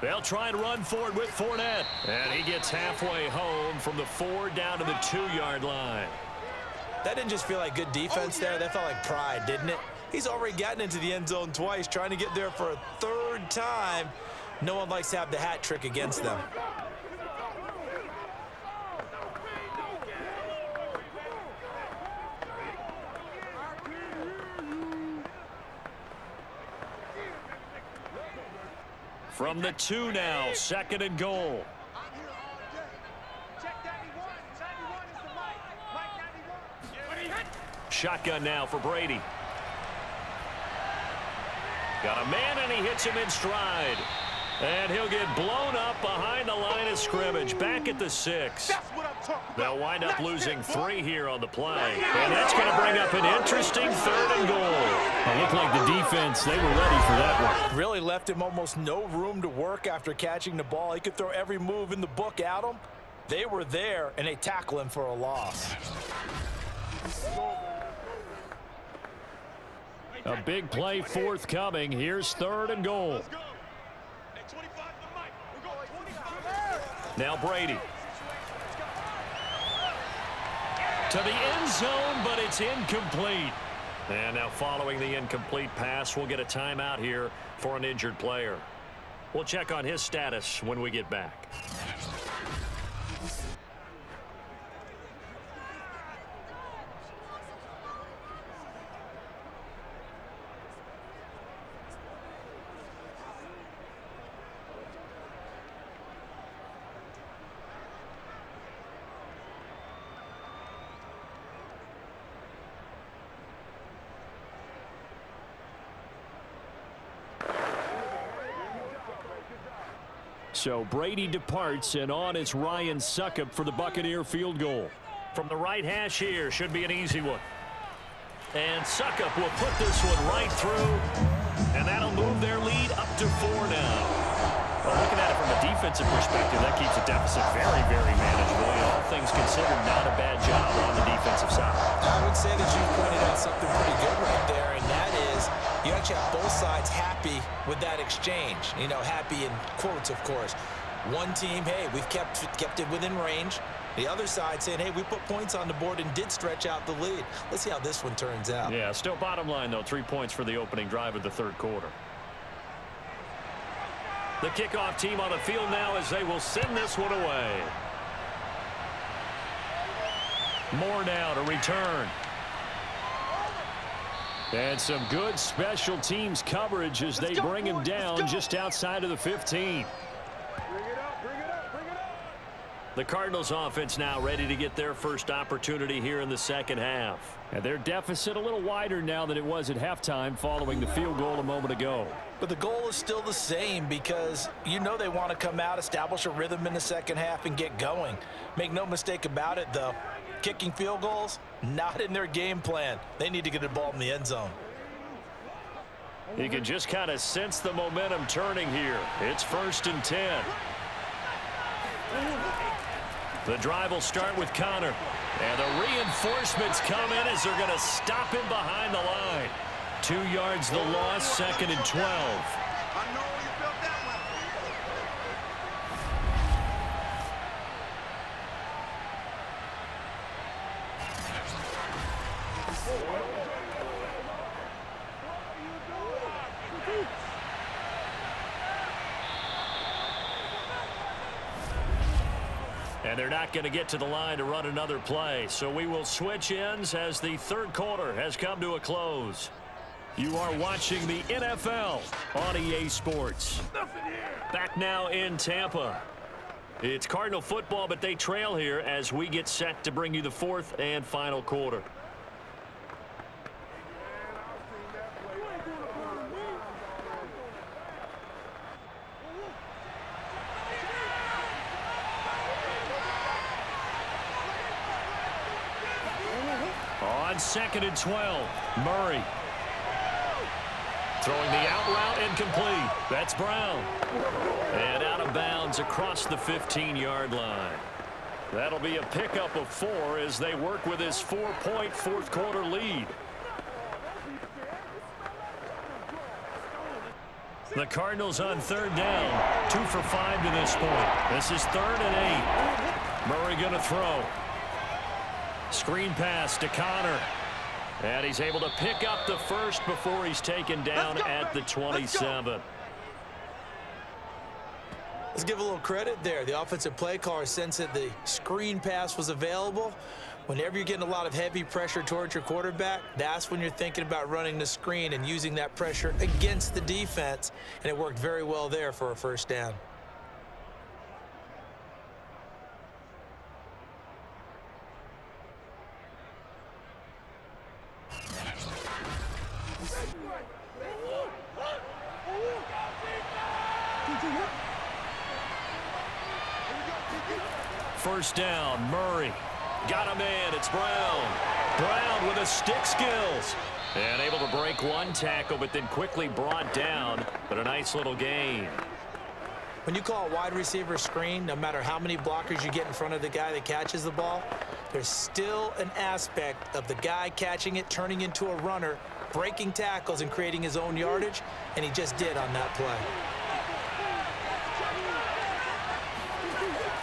They'll try and run forward with Fournette. And he gets halfway home from the 4 down to the 2-yard line.
That didn't just feel like good defense there. That felt like pride, didn't it? He's already gotten into the end zone twice, trying to get there for a 3rd time. No one likes to have the hat trick against them.
From the 2 now, 2nd and goal. Shotgun now for Brady. Got a man, and he hits him in stride. And he'll get blown up behind the line of scrimmage, back at the 6. They'll wind up losing 3 here on the play. And that's going to bring up an interesting 3rd and goal. It looked like the defense, they were ready for that one.
Really left him almost no room to work after catching the ball. He could throw every move in the book at him. They were there, and they tackle him for a loss.
A big play forthcoming. Here's 3rd and goal. Now Brady. To the end zone, but it's incomplete. And now following the incomplete pass, we'll get a timeout here for an injured player. We'll check on his status when we get back. So Brady departs, and on is Ryan Succop for the Buccaneer field goal.
From the right hash here, should be an easy one. And Succop will put this one right through, and that'll move their lead up to 4 now. Well, looking at it from a defensive perspective, that keeps the deficit very, very manageable. All things considered, not a bad job on the defensive side.
I would say that you pointed out something pretty good right there, and that is you actually have both sides happy with that exchange. You know, happy in quotes, of course. One team, hey, we've kept it within range. The other side saying, hey, we put points on the board and did stretch out the lead. Let's see how this one turns out.
Yeah, still bottom line, though, 3 points for the opening drive of the third quarter. The kickoff team on the field now as they will send this one away. More now to return.
And some good special teams coverage as they bring him down just outside of the 15.
The Cardinals offense now ready to get their first opportunity here in the second half.
And their deficit a little wider now than it was at halftime following the field goal a moment ago.
But the goal is still the same because you know they want to come out, establish a rhythm in the second half, and get going. Make no mistake about it, though. Kicking field goals, not in their game plan. They need to get the ball in the end zone.
You can just kind of sense the momentum turning here. It's 1st and 10.
The drive will start with Connor.
And the reinforcements come in as they're going to stop him behind the line.
2 yards the loss, 2nd and 12.
I know you felt that
And they're not going to get to the line to run another play. So we will switch ends as the third quarter has come to a close.
You are watching the NFL on EA Sports.
Back now in Tampa. It's Cardinal football, but they trail here as we get set to bring you the 4th and final quarter.
On 2nd and 12, Murray.
Throwing the out route incomplete. That's Brown.
And out of bounds across the 15-yard line.
That'll be a pickup of 4 as they work with this 4-point fourth quarter lead.
The Cardinals on 3rd down. 2 for 5 to this point. This is 3rd and 8. Murray going to throw. Screen pass to Connor.
And he's able to pick up the first before he's taken down at the 27.
Let's give a little credit there. The offensive play caller sensed that the screen pass was available. Whenever you're getting a lot of heavy pressure towards your quarterback, that's when you're thinking about running the screen and using that pressure against the defense. And it worked very well there for a first down.
First down, Murray. Got him in. It's Brown. Brown with the stick skills.
And able to break one tackle, but then quickly brought down. But a nice little gain.
When you call a wide receiver screen, no matter how many blockers you get in front of the guy that catches the ball, there's still an aspect of the guy catching it, turning into a runner, breaking tackles and creating his own yardage, and he just did on that play.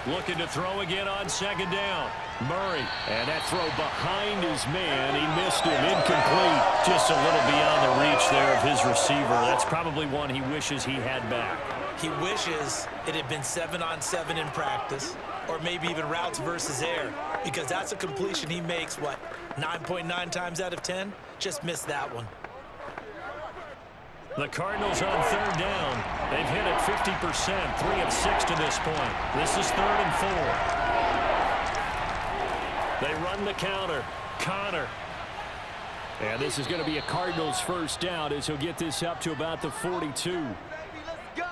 Looking to throw again on 2nd down. Murray. And that throw behind his man. He missed him. Incomplete. Just a little beyond the reach there of his receiver. That's probably one he wishes he had back.
He wishes it had been 7-on-7 in practice, or maybe even routes versus air, because that's a completion he makes, what, 9.9 times out of 10? Just missed that one.
The Cardinals on 3rd down. They've hit it 50%, 3 of 6 to this point. This is 3rd and 4. They run the counter. Connor. And this is going to be a Cardinals first down as he'll get this up to about the 42.
Let's go!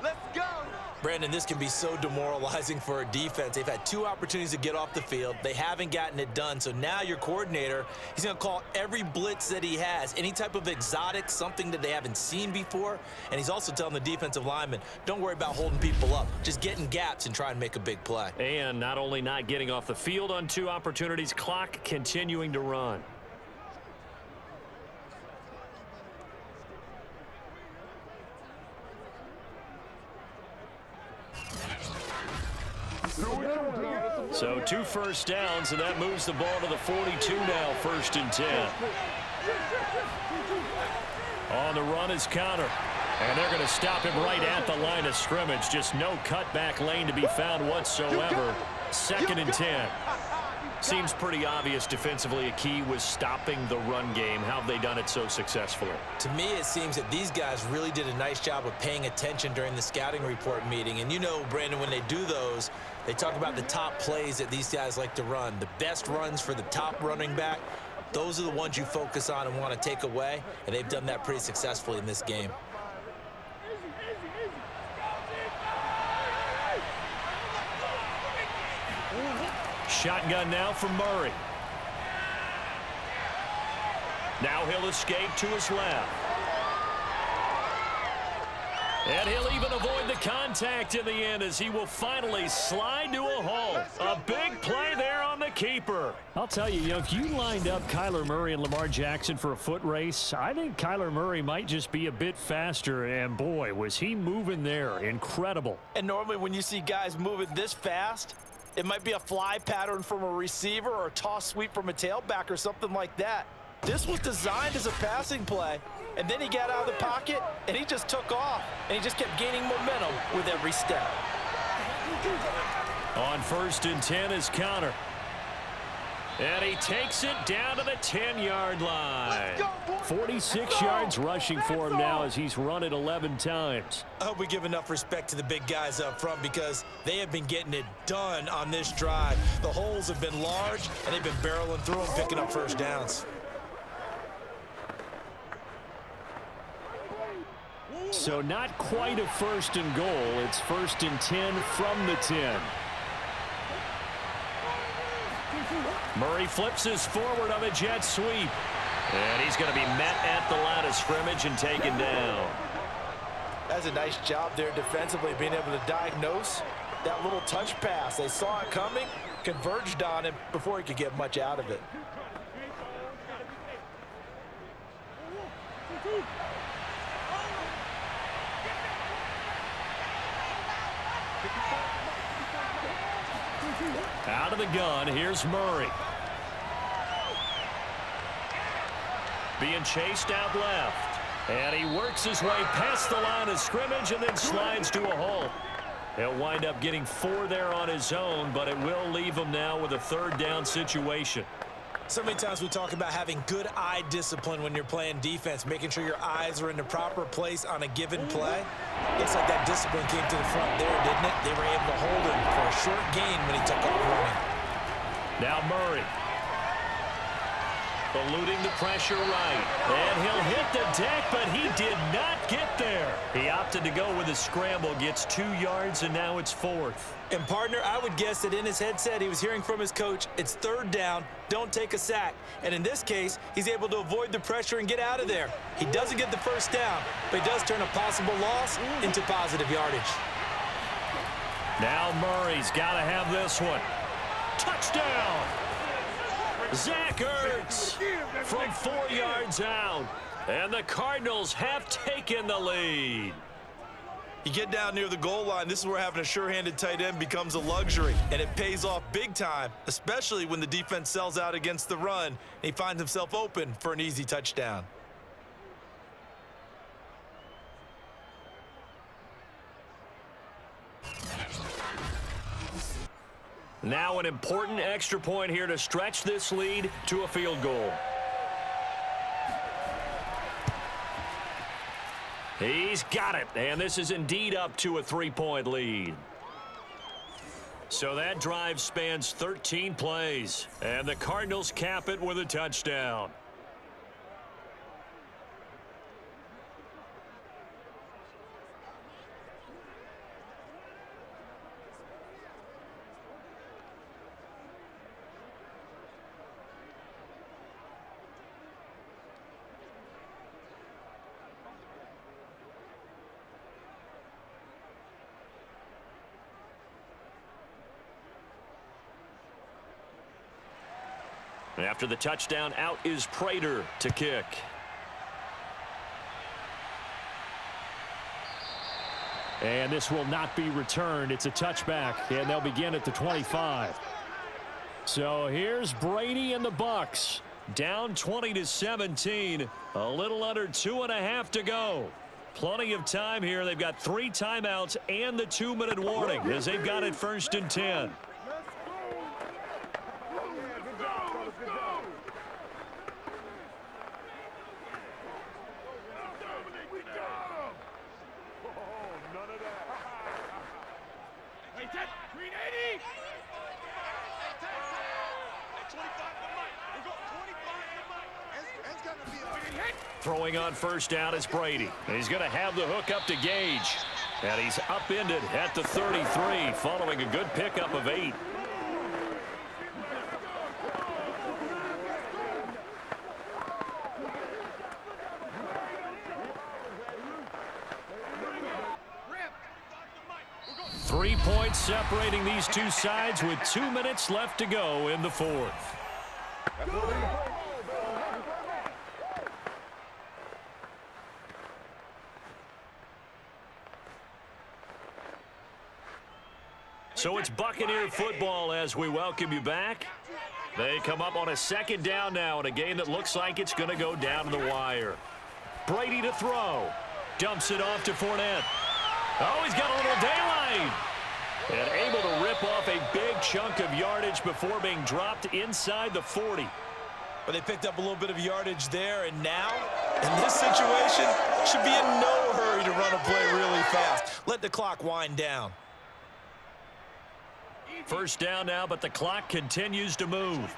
Let's go!
Brandon, this can be so demoralizing for a defense. They've had 2 opportunities to get off the field. They haven't gotten it done. So now your coordinator, he's going to call every blitz that he has, any type of exotic, something that they haven't seen before. And he's also telling the defensive linemen, don't worry about holding people up. Just get in gaps and try and make a big play.
And not only not getting off the field on 2 opportunities, clock continuing to run. So 2 first downs, and that moves the ball to the 42 now, 1st and 10. On the run is Connor. And they're going to stop him right at the line of scrimmage. Just no cutback lane to be found whatsoever. 2nd and 10. Seems pretty obvious defensively a key was stopping the run game. How have they done it so successfully?
To me, it seems that these guys really did a nice job of paying attention during the scouting report meeting. And you know, Brandon, when they do those, they talk about the top plays that these guys like to run. The best runs for the top running back, those are the ones you focus on and want to take away. And they've done that pretty successfully in this game.
Shotgun now from Murray. Now he'll escape to his left. And he'll even avoid the contact in the end as he will finally slide to a halt. A big play there on the keeper.
I'll tell you, if you lined up Kyler Murray and Lamar Jackson for a foot race, I think Kyler Murray might just be a bit faster. And boy, was he moving there. Incredible.
And normally when you see guys moving this fast, it might be a fly pattern from a receiver or a toss sweep from a tailback or something like that. This was designed as a passing play, and then he got out of the pocket, and he just took off, and he just kept gaining momentum with every step.
On 1st and 10 is Connor. And he takes it down to the 10-yard line.
46 yards rushing for him now as he's run it 11 times.
I hope we give enough respect to the big guys up front because they have been getting it done on this drive. The holes have been large, and they've been barreling through them, picking up first downs.
So not quite a 1st and goal. It's 1st and 10 from the 10.
Murray flips his forward on a jet sweep. And he's going to be met at the line of scrimmage and taken down.
That's a nice job there defensively, being able to diagnose that little touch pass. They saw it coming, converged on him before he could get much out of it.
Out of the gun, here's Murray. Being chased out left. And he works his way past the line of scrimmage and then slides to a halt. He'll wind up getting 4 there on his own, but it will leave him now with a 3rd down situation.
So many times we talk about having good eye discipline when you're playing defense, making sure your eyes are in the proper place on a given play. Looks like that discipline came to the front there, didn't it? They were able to hold him for a short gain when he took off running.
Now Murray. Eluding the pressure right. And he'll hit the deck, but he did not get there. He opted to go with a scramble, gets 2 yards, and now it's 4th.
And, partner, I would guess that in his headset he was hearing from his coach, it's 3rd down, don't take a sack. And in this case, he's able to avoid the pressure and get out of there. He doesn't get the 1st down, but he does turn a possible loss into positive yardage.
Now Murray's got to have this one. Touchdown! Zach Ertz from 4 yards out. And the Cardinals have taken the lead.
You get down near the goal line, this is where having a sure-handed tight end becomes a luxury, and it pays off big time, especially when the defense sells out against the run, and he finds himself open for an easy touchdown.
Now an important extra point here to stretch this lead to a field goal. He's got it, and this is indeed up to a 3-point lead. So that drive spans 13 plays, and the Cardinals cap it with a touchdown. After the touchdown, out is Prater to kick.
And this will not be returned. It's a touchback, and they'll begin at the 25. So here's Brady and the Bucs. Down 20-17. A little under 2.5 to go. Plenty of time here. They've got 3 timeouts and the 2-minute warning as they've got it 1st and 10.
Throwing on 1st down is Brady. He's going to have the hook up to Gage. And he's upended at the 33 following a good pickup of 8. Three points separating these two sides with 2 minutes left to go in the 4th. So it's Buccaneer football as we welcome you back. They come up on a 2nd down now in a game that looks like it's going to go down to the wire. Brady to throw. Dumps it off to Fournette. Oh, he's got a little daylight. And able to rip off a big chunk of yardage before being dropped inside the 40.
But they picked up a little bit of yardage there, and now, in this situation, should be in no hurry to run a play really fast. Let the clock wind down.
1st down now, but the clock continues to move.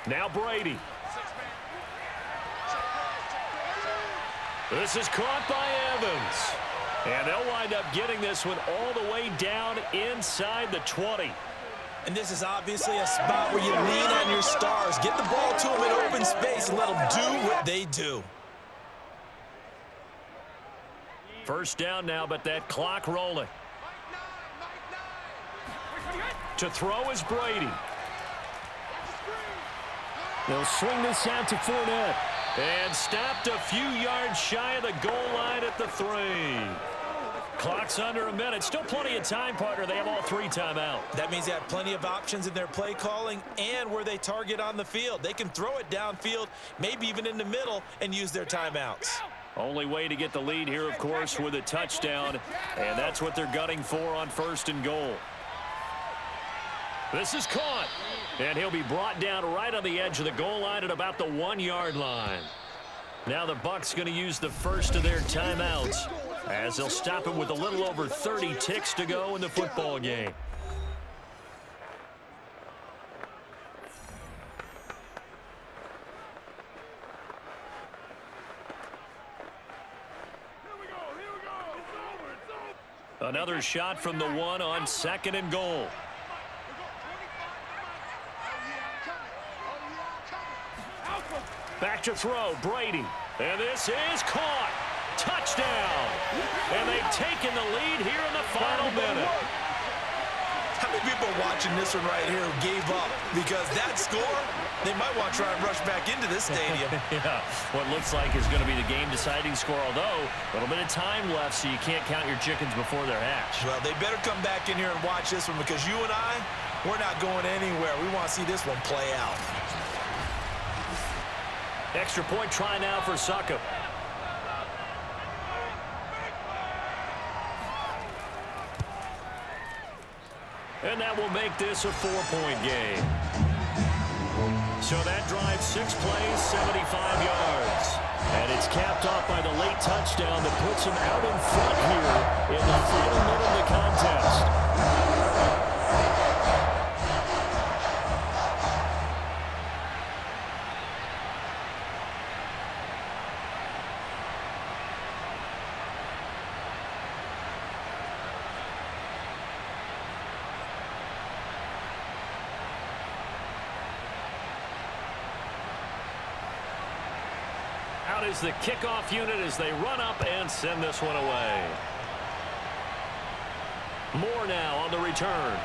Now Brady. This is caught by Evans. And they'll wind up getting this one all the way down inside the 20.
And this is obviously a spot where you lean on your stars. Get the ball to them in open space and let them do what they do.
1st down now, but that clock rolling. To throw is Brady.
They'll swing this out to Fournette.
And stopped a few yards shy of the goal line at the 3. Clock's under a minute. Still plenty of time, partner. They have all 3 timeouts.
That means they have plenty of options in their play calling and where they target on the field. They can throw it downfield, maybe even in the middle, and use their timeouts.
Only way to get the lead here, of course, with a touchdown. And that's what they're gunning for on 1st and goal. This is caught. And he'll be brought down right on the edge of the goal line at about the 1-yard line. Now the Bucs going to use the first of their timeouts as they'll stop him with a little over 30 ticks to go in the football game. Another shot from the 1 on 2nd and goal. Back to throw, Brady. And this is caught. Touchdown. And they've taken the lead here in the final minute.
How many people watching this one right here who gave up? Because that score, they might want to try and rush back into this stadium.
Yeah, what looks like is going to be the game-deciding score, although a little bit of time left, so you can't count your chickens before they're hatched.
Well, they better come back in here and watch this one because you and I, we're not going anywhere. We want to see this one play out.
Extra point try now for Suckup. And that will make this a 4-point game. So that drives 6 plays, 75 yards. And it's capped off by the late touchdown that puts him out in front here in the final minute of the contest. Out is the kickoff unit as they run up and send this one away. Moore now on the return.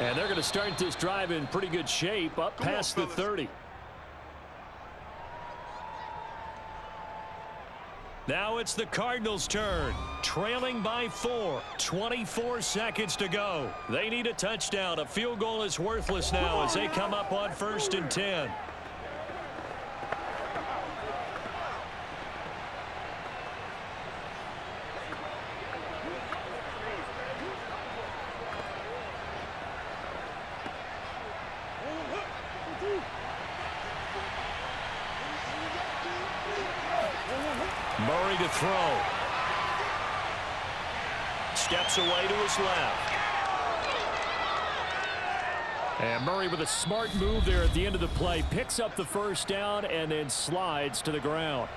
And they're going to start this drive in pretty good shape up past the 30. Now it's the Cardinals' turn, trailing by 4, 24 seconds to go. They need a touchdown. A field goal is worthless now as they come up on 1st and 10. Murray to throw. Steps away to his left. And Murray with a smart move there at the end of the play. Picks up the first down and then slides to the ground.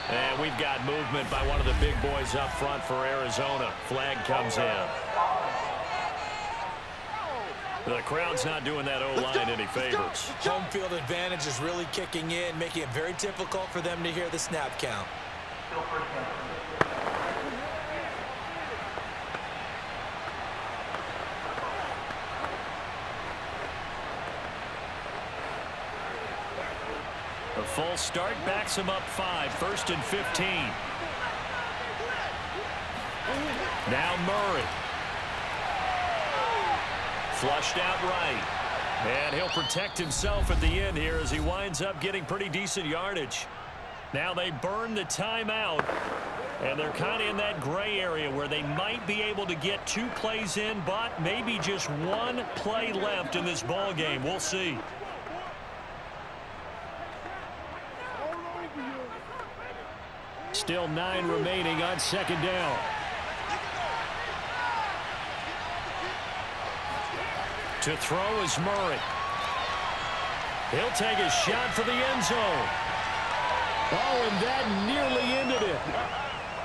And we've got movement by one of the big boys up front for Arizona. Flag comes in. The crowd's not doing that O-line any favors.
Home field advantage is really kicking in, making it very difficult for them to hear the snap count.
Still first down.
A full start backs him up 5, 1st and 15. Now Murray. Flushed out right. And he'll protect himself at the end here as he winds up getting pretty decent yardage. Now they burn the timeout. And they're kind of in that gray area where they might be able to get 2 plays in, but maybe just 1 play left in this ball game. We'll see. Still 9 remaining on 2nd down. To throw is Murray. He'll take a shot for the end zone. Oh, and that nearly ended it.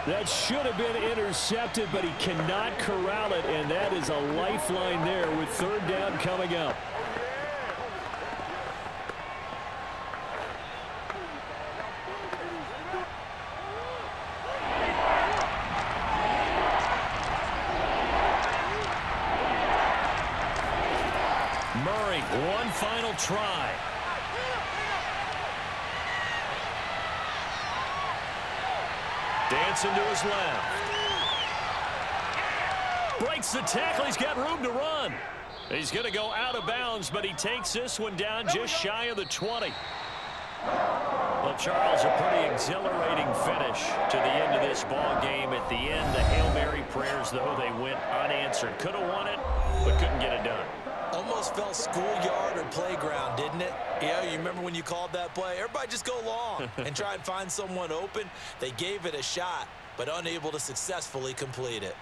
That should have been intercepted, but he cannot corral it, and that is a lifeline there with 3rd down coming up. Murray, one final try. Dancing to his left. Breaks the tackle. He's got room to run. He's going to go out of bounds, but he takes this one down just shy of the 20. Well, Charles, a pretty exhilarating finish to the end of this ball game. At the end, the Hail Mary prayers, though, they went unanswered. Could have won it, but couldn't get it done.
Almost felt schoolyard or playground, didn't it? Yeah, you remember when you called that play? Everybody just go long and try and find someone open. They gave it a shot, but unable to successfully complete it.